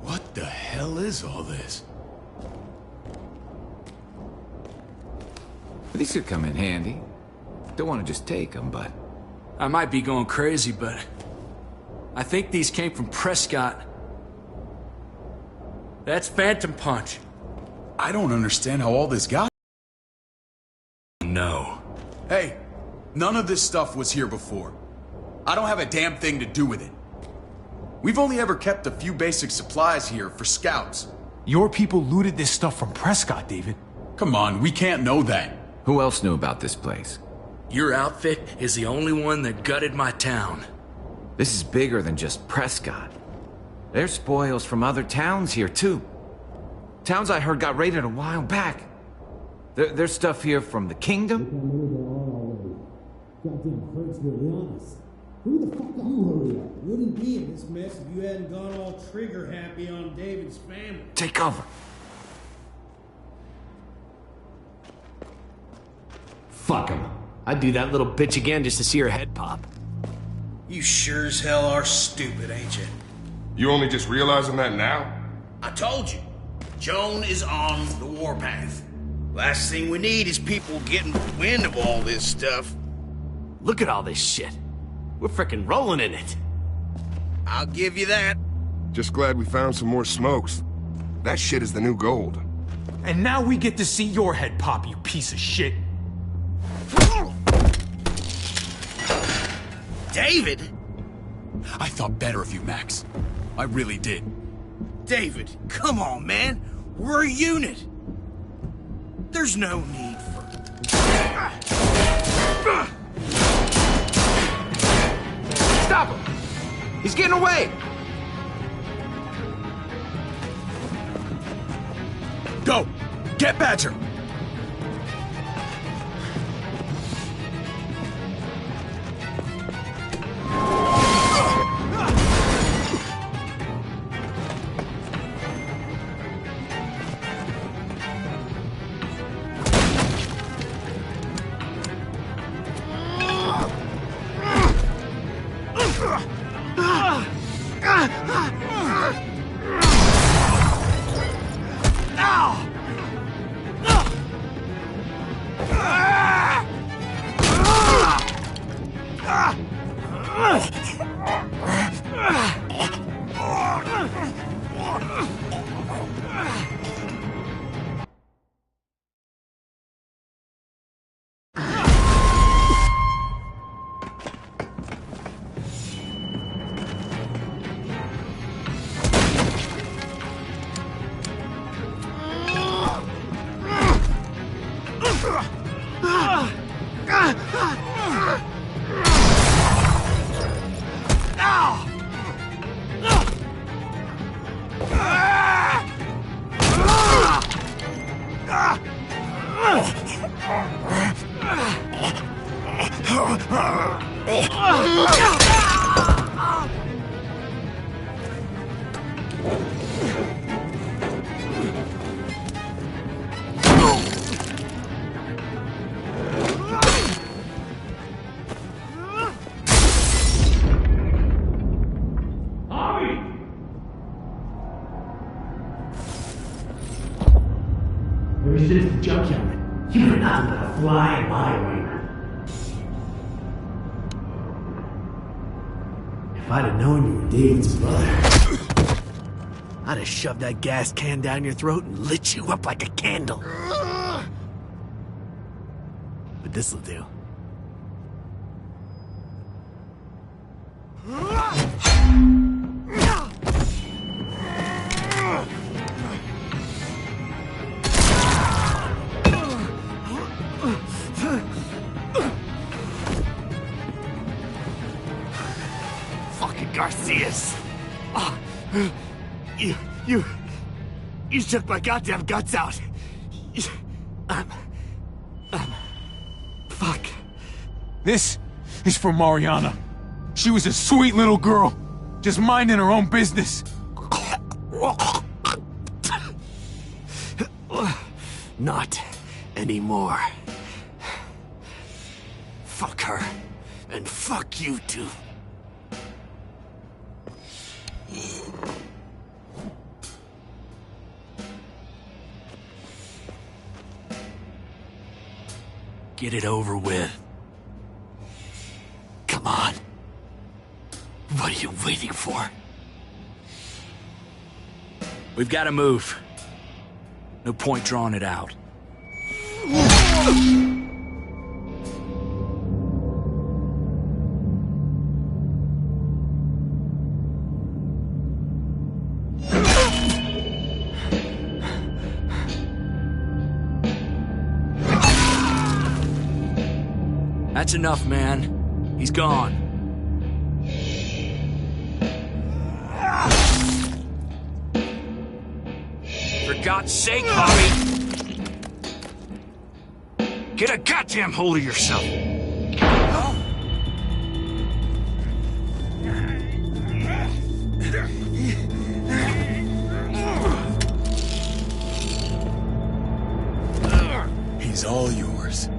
What the hell is all this? These could come in handy. Don't want to just take them, but... I might be going crazy, but... I think these came from Prescott. That's Phantom Punch. I don't understand how all this got... No. Hey, none of this stuff was here before. I don't have a damn thing to do with it. We've only ever kept a few basic supplies here for scouts. Your people looted this stuff from Prescott, David. Come on, we can't know that. Who else knew about this place? Your outfit is the only one that gutted my town. This is bigger than just Prescott. There's spoils from other towns here, too. Towns I heard got raided a while back. There's stuff here from the Kingdom. Goddamn hurts to be honest. Who the fuck are you, hurry up? Wouldn't be in this mess if you hadn't gone all trigger happy on David's family. Take cover. Fuck him. I'd do that little bitch again just to see her head pop. You sure as hell are stupid, ain't you? You only just realizing that now? I told you. Joan is on the warpath. Last thing we need is people getting wind of all this stuff. Look at all this shit. We're frickin' rolling in it. I'll give you that. Just glad we found some more smokes. That shit is the new gold. And now we get to see your head pop, you piece of shit. David? I thought better of you, Max. I really did. David, come on, man. We're a unit. There's no need for... Stop him! He's getting away! Go! Get Badger! Ever since the junkyard, you were nothing but a fly in my ointment. If I'd have known you were David's brother, I'd have shoved that gas can down your throat and lit you up like a candle. But this'll do. Fucking Garcias. Oh, you took my goddamn guts out. Fuck. This is for Mariana. She was a sweet little girl, just minding her own business. Not anymore. Fuck her, and fuck you too. Get it over with. Come on. What are you waiting for? We've got to move. No point drawing it out. That's enough, man. He's gone. For God's sake, Bobby! Get a goddamn hold of yourself! He's all yours.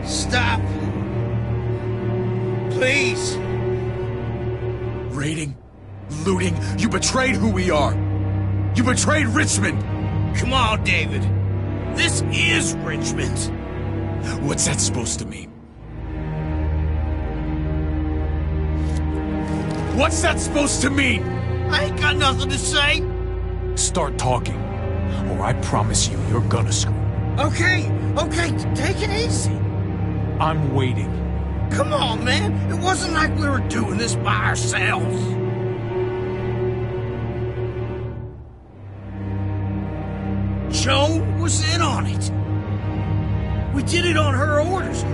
Stop! Please! Raiding, looting, you betrayed who we are! You betrayed Richmond! Come on, David. This is Richmond. What's that supposed to mean? What's that supposed to mean? I ain't got nothing to say. Start talking, or I promise you, you're gonna scream. Okay, take it easy. I'm waiting. Come on, man. It wasn't like we were doing this by ourselves. Joan was in on it. We did it on her orders.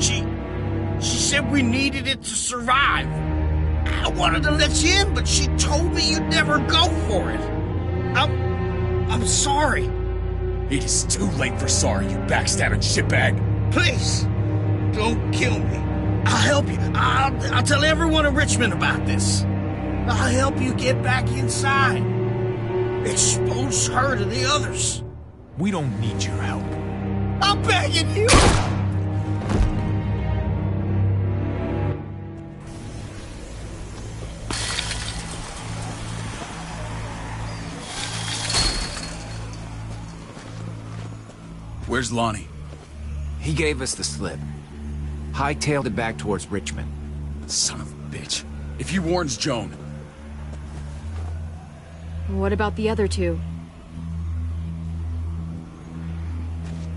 She said we needed it to survive. I wanted to let you in, but she told me you'd never go for it. I'm sorry. It is too late for sorry, you backstabbing shitbag. Please, don't kill me. I'll help you. I'll tell everyone in Richmond about this. I'll help you get back inside. Expose her to the others. We don't need your help. I'm begging you. Where's Lonnie? He gave us the slip. Hightailed it back towards Richmond. Son of a bitch. If he warns Joan... What about the other two?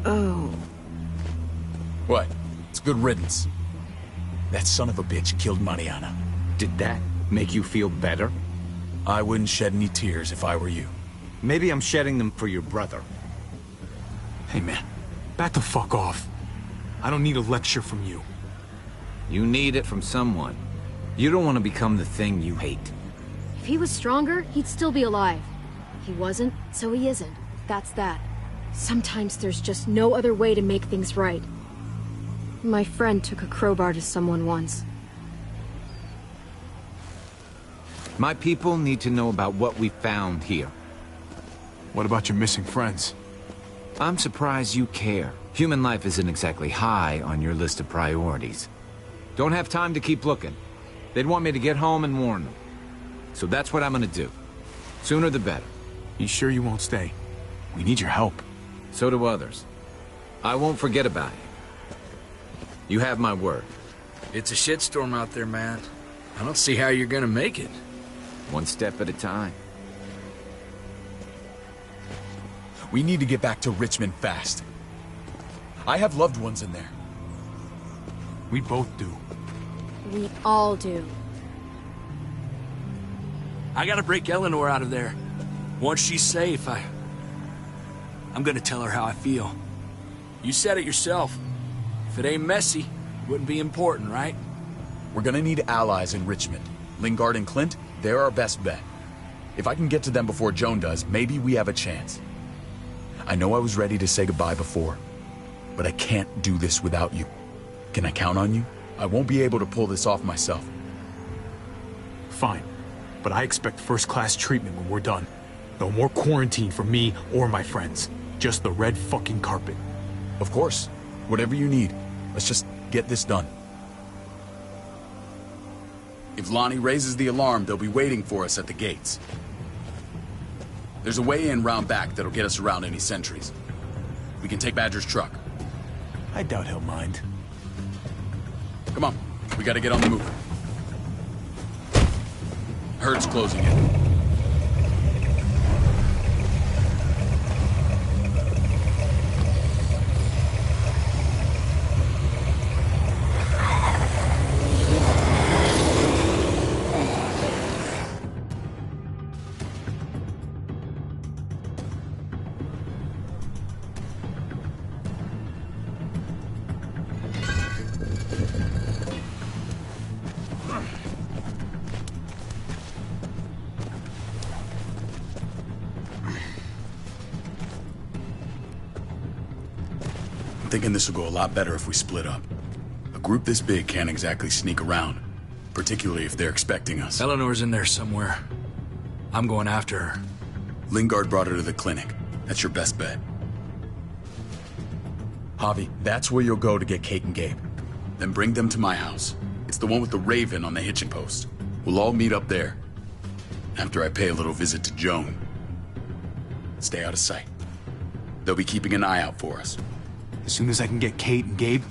Oh. What? It's good riddance. That son of a bitch killed Mariana. Did that make you feel better? I wouldn't shed any tears if I were you. Maybe I'm shedding them for your brother. Hey man, back the fuck off. I don't need a lecture from you. You need it from someone. You don't want to become the thing you hate. If he was stronger, he'd still be alive. He wasn't, so he isn't. That's that. Sometimes there's just no other way to make things right. My friend took a crowbar to someone once. My people need to know about what we found here. What about your missing friends? I'm surprised you care. Human life isn't exactly high on your list of priorities. Don't have time to keep looking. They'd want me to get home and warn them. So that's what I'm gonna do. Sooner the better. You sure you won't stay? We need your help. So do others. I won't forget about you. You have my word. It's a shitstorm out there, man. I don't see how you're gonna make it. One step at a time. We need to get back to Richmond fast. I have loved ones in there. We both do. We all do. I gotta break Eleanor out of there. Once she's safe, I'm gonna tell her how I feel. You said it yourself. If it ain't messy, it wouldn't be important, right? We're gonna need allies in Richmond. Lingard and Clint, they're our best bet. If I can get to them before Joan does, maybe we have a chance. I know I was ready to say goodbye before, but I can't do this without you. Can I count on you? I won't be able to pull this off myself. Fine, but I expect first-class treatment when we're done. No more quarantine for me or my friends. Just the red fucking carpet. Of course. Whatever you need. Let's just get this done. If Lonnie raises the alarm, they'll be waiting for us at the gates. There's a way in round back that'll get us around any sentries. We can take Badger's truck. I doubt he'll mind. Come on, we gotta get on the move. Herd's closing in. I'm thinking this will go a lot better if we split up. A group this big can't exactly sneak around, particularly if they're expecting us. Eleanor's in there somewhere. I'm going after her. Lingard brought her to the clinic. That's your best bet. Javi, that's where you'll go to get Kate and Gabe. Then bring them to my house. It's the one with the Raven on the hitching post. We'll all meet up there. After I pay a little visit to Joan. Stay out of sight. They'll be keeping an eye out for us. As soon as I can get Kate and Gabe,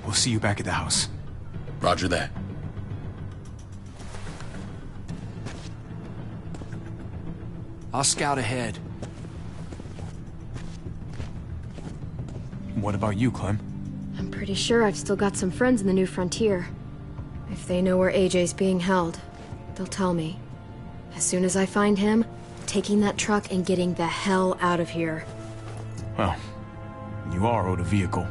we'll see you back at the house. Roger that. I'll scout ahead. What about you, Clem? I'm pretty sure I've still got some friends in the New Frontier. If they know where AJ's being held, they'll tell me. As soon as I find him, taking that truck and getting the hell out of here. Well, you are owed a vehicle.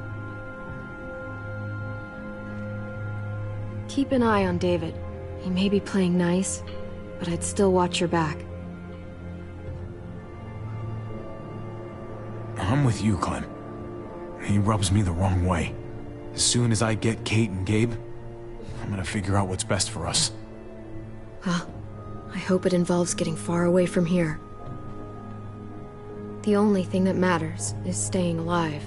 Keep an eye on David. He may be playing nice, but I'd still watch your back. I'm with you, Clem. He rubs me the wrong way. As soon as I get Kate and Gabe, I'm gonna figure out what's best for us. Well, I hope it involves getting far away from here. The only thing that matters is staying alive.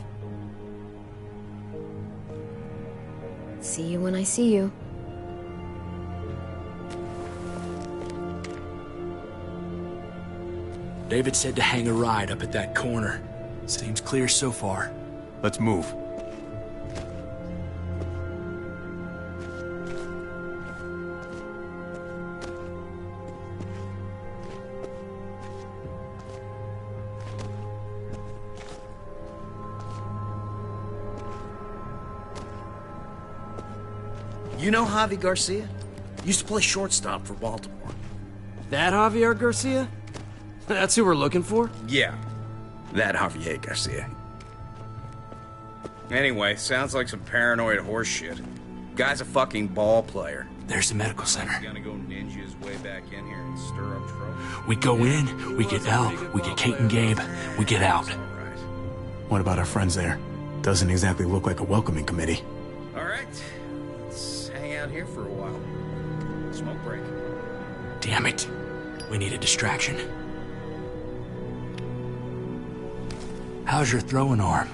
See you when I see you. David said to hang a ride up at that corner. Seems clear so far. Let's move. You know Javi Garcia? Used to play shortstop for Baltimore. That Javier Garcia? That's who we're looking for? Yeah, that Javier Garcia. Anyway, sounds like some paranoid horse shit. Guy's a fucking ball player. There's the medical center. He's gonna go ninja his way back in here and stir up trouble. We go in, we get Elle, we get Kate and Gabe, we get out. What about our friends there? Doesn't exactly look like a welcoming committee. All right, let's hang out here for a while. Smoke break. Damn it. We need a distraction. How's your throwing arm?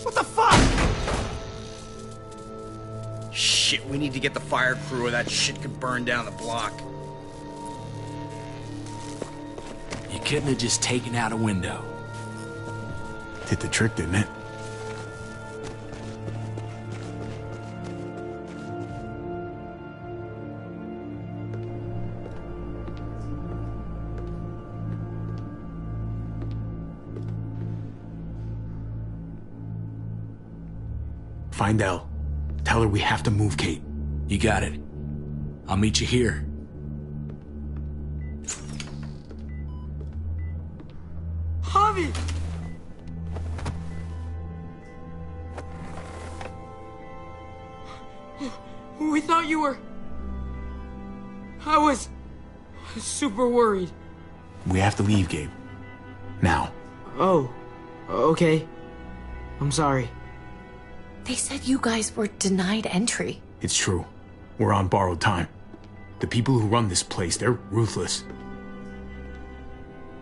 What the fuck? Shit, we need to get the fire crew or that shit could burn down the block. You couldn't have just taken out a window. Did the trick, didn't it? Find Elle. Tell her we have to move Kate. You got it. I'll meet you here. Javi! We thought you were... I was super worried. We have to leave, Gabe. Now. Oh, okay. I'm sorry. They said you guys were denied entry. It's true. We're on borrowed time. The people who run this place, they're ruthless.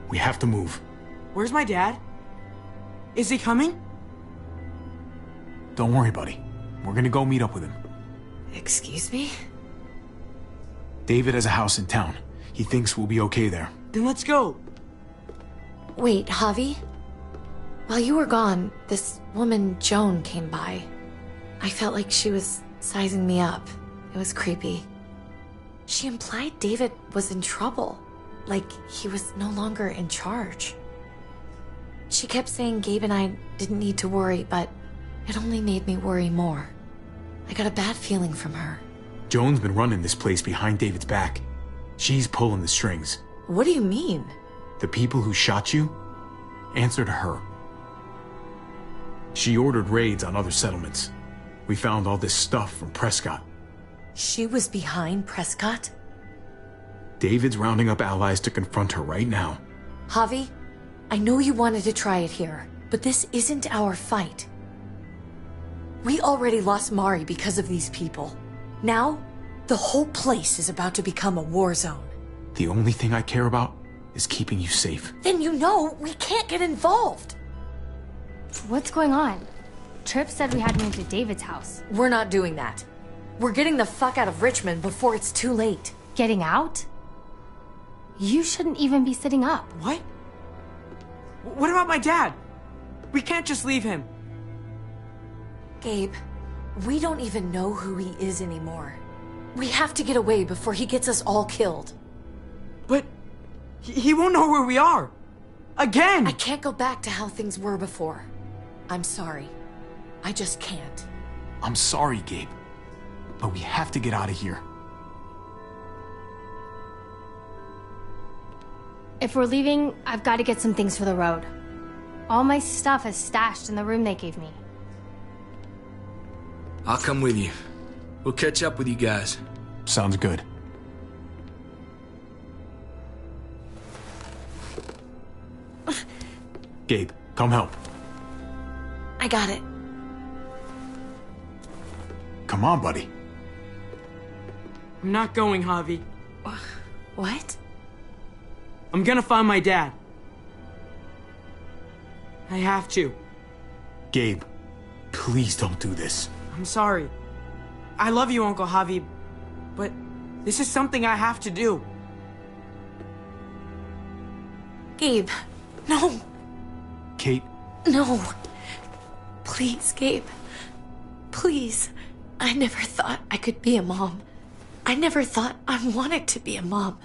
We have to move. Where's my dad? Is he coming? Don't worry, buddy. We're gonna go meet up with him. Excuse me? David has a house in town. He thinks we'll be okay there. Then let's go. Wait, Javi? While you were gone, this woman, Joan, came by. I felt like she was sizing me up. It was creepy. She implied David was in trouble. Like he was no longer in charge. She kept saying Gabe and I didn't need to worry, but it only made me worry more. I got a bad feeling from her. Joan's been running this place behind David's back. She's pulling the strings. What do you mean? The people who shot you answer to her. She ordered raids on other settlements. We found all this stuff from Prescott. She was behind Prescott? David's rounding up allies to confront her right now. Javi, I know you wanted to try it here, but this isn't our fight. We already lost Mari because of these people. Now, the whole place is about to become a war zone. The only thing I care about is keeping you safe. Then you know we can't get involved. What's going on? Tripp said we had to move to David's house. We're not doing that. We're getting the fuck out of Richmond before it's too late. Getting out? You shouldn't even be sitting up. What? What about my dad? We can't just leave him. Gabe, we don't even know who he is anymore. We have to get away before he gets us all killed. But he won't know where we are. Again! I can't go back to how things were before. I'm sorry. I just can't. I'm sorry, Gabe. But we have to get out of here. If we're leaving, I've got to get some things for the road. All my stuff is stashed in the room they gave me. I'll come with you. We'll catch up with you guys. Sounds good. Gabe, come help. I got it. Come on, buddy. I'm not going, Javi. What? I'm gonna find my dad. I have to. Gabe, please don't do this. I'm sorry. I love you, Uncle Javi, but this is something I have to do. Gabe, no. Kate. No. Please, Gabe. Please. I never thought I could be a mom. I never thought I wanted to be a mom.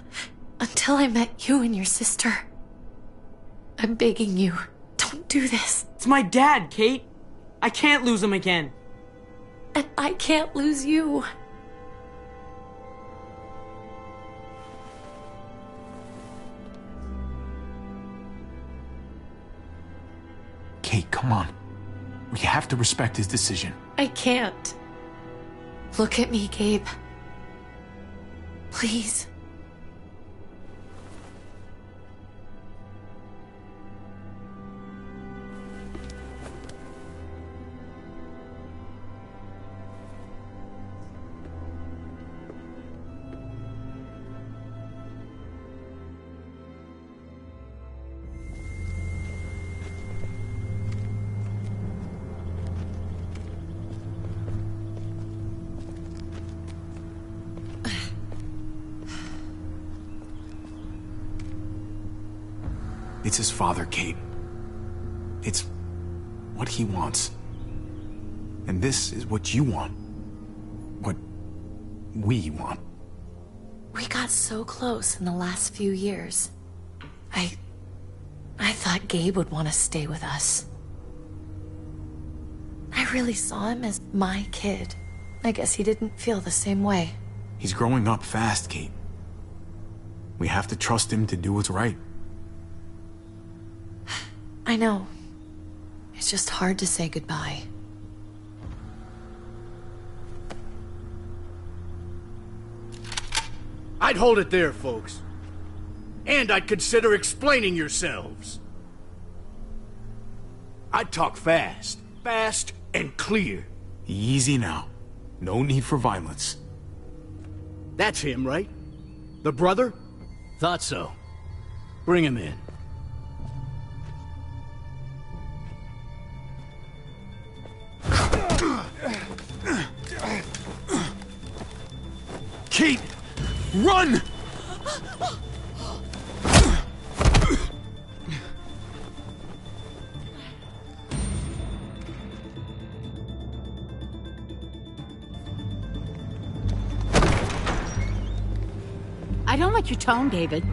Until I met you and your sister. I'm begging you, don't do this. It's my dad, Kate. I can't lose him again. And I can't lose you. Kate, come on. We have to respect his decision. I can't. Look at me, Gabe. Please. It's his father, Kate. It's what he wants. And this is what you want. What we want. We got so close in the last few years. I thought Gabe would want to stay with us. I really saw him as my kid. I guess he didn't feel the same way. He's growing up fast, Kate. We have to trust him to do what's right. I know. It's just hard to say goodbye. I'd hold it there, folks. And I'd consider explaining yourselves. I'd talk fast. Fast and clear. Easy now. No need for violence. That's him, right? The brother? Thought so. Bring him in. Kate! Run! I don't like your tone, David.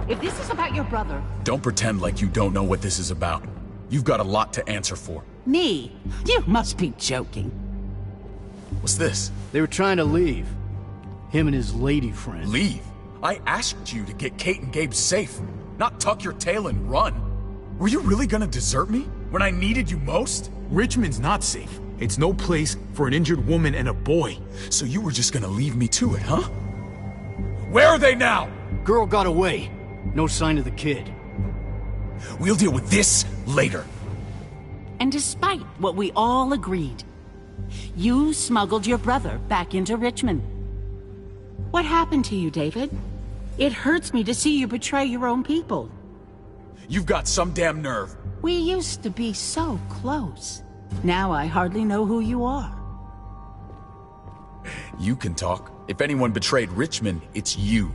If this is about your brother... Don't pretend like you don't know what this is about. You've got a lot to answer for. Me? You must be joking. What's this? They were trying to leave. Him and his lady friend. Leave? I asked you to get Kate and Gabe safe, not tuck your tail and run. Were you really gonna desert me when I needed you most? Richmond's not safe. It's no place for an injured woman and a boy. So you were just gonna leave me to it, huh? Where are they now? Girl got away. No sign of the kid. We'll deal with this later. And despite what we all agreed, you smuggled your brother back into Richmond. What happened to you, David? It hurts me to see you betray your own people. You've got some damn nerve. We used to be so close. Now I hardly know who you are. You can talk. If anyone betrayed Richmond, it's you.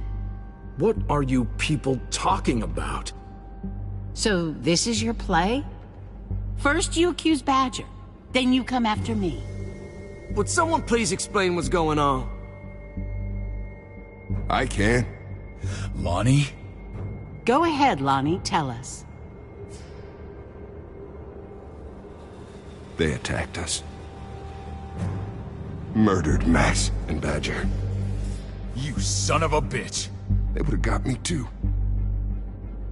What are you people talking about? So this is your play? First you accuse Badger, then you come after me. Would someone please explain what's going on? I can. Lonnie? Go ahead, Lonnie, tell us. They attacked us. Murdered Max and Badger. You son of a bitch. They would have got me too.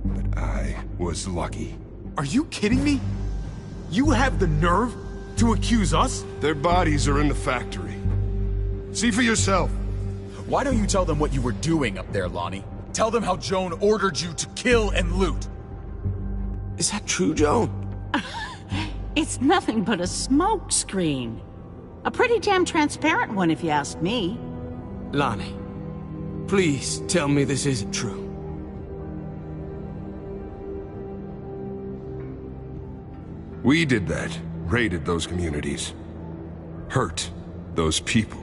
But I was lucky. Are you kidding me? You have the nerve to accuse us? Their bodies are in the factory. See for yourself. Why don't you tell them what you were doing up there, Lonnie? Tell them how Joan ordered you to kill and loot. Is that true, Joan? It's nothing but a smoke screen. A pretty damn transparent one, if you ask me. Lonnie, please tell me this isn't true. We did that. Raided those communities. Hurt those people.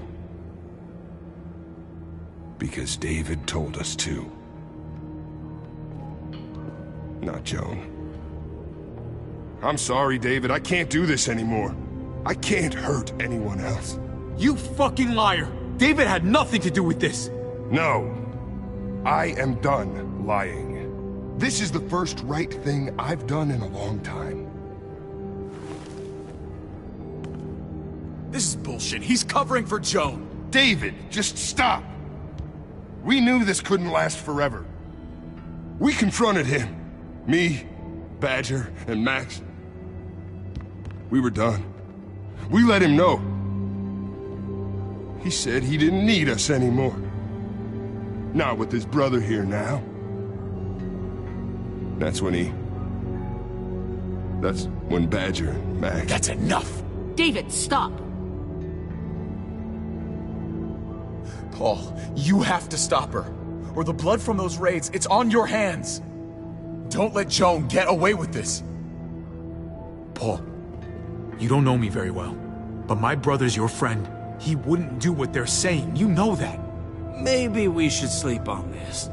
Because David told us to. Not Joan. I'm sorry, David. I can't do this anymore. I can't hurt anyone else. You fucking liar! David had nothing to do with this! No. I am done lying. This is the first right thing I've done in a long time. This is bullshit. He's covering for Joan. David, just stop! We knew this couldn't last forever. We confronted him. Me, Badger, and Max. We were done. We let him know. He said he didn't need us anymore. Not with his brother here now. That's when Badger and Max... That's enough! David, stop! Paul, you have to stop her. Or the blood from those raids, it's on your hands. Don't let Joan get away with this. Paul, you don't know me very well, but my brother's your friend. He wouldn't do what they're saying. You know that. Maybe we should sleep on this.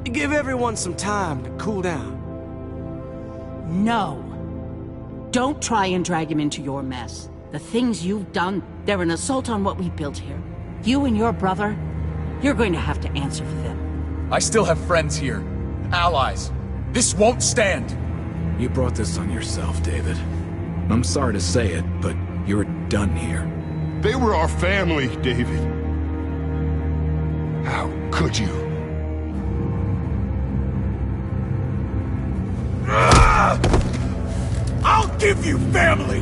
Give everyone some time to cool down. No. Don't try and drag him into your mess. The things you've done, they're an assault on what we built here. You and your brother, you're going to have to answer for them. I still have friends here. Allies. This won't stand. You brought this on yourself, David. I'm sorry to say it, but you're done here. They were our family, David. How could you? I'll give you family!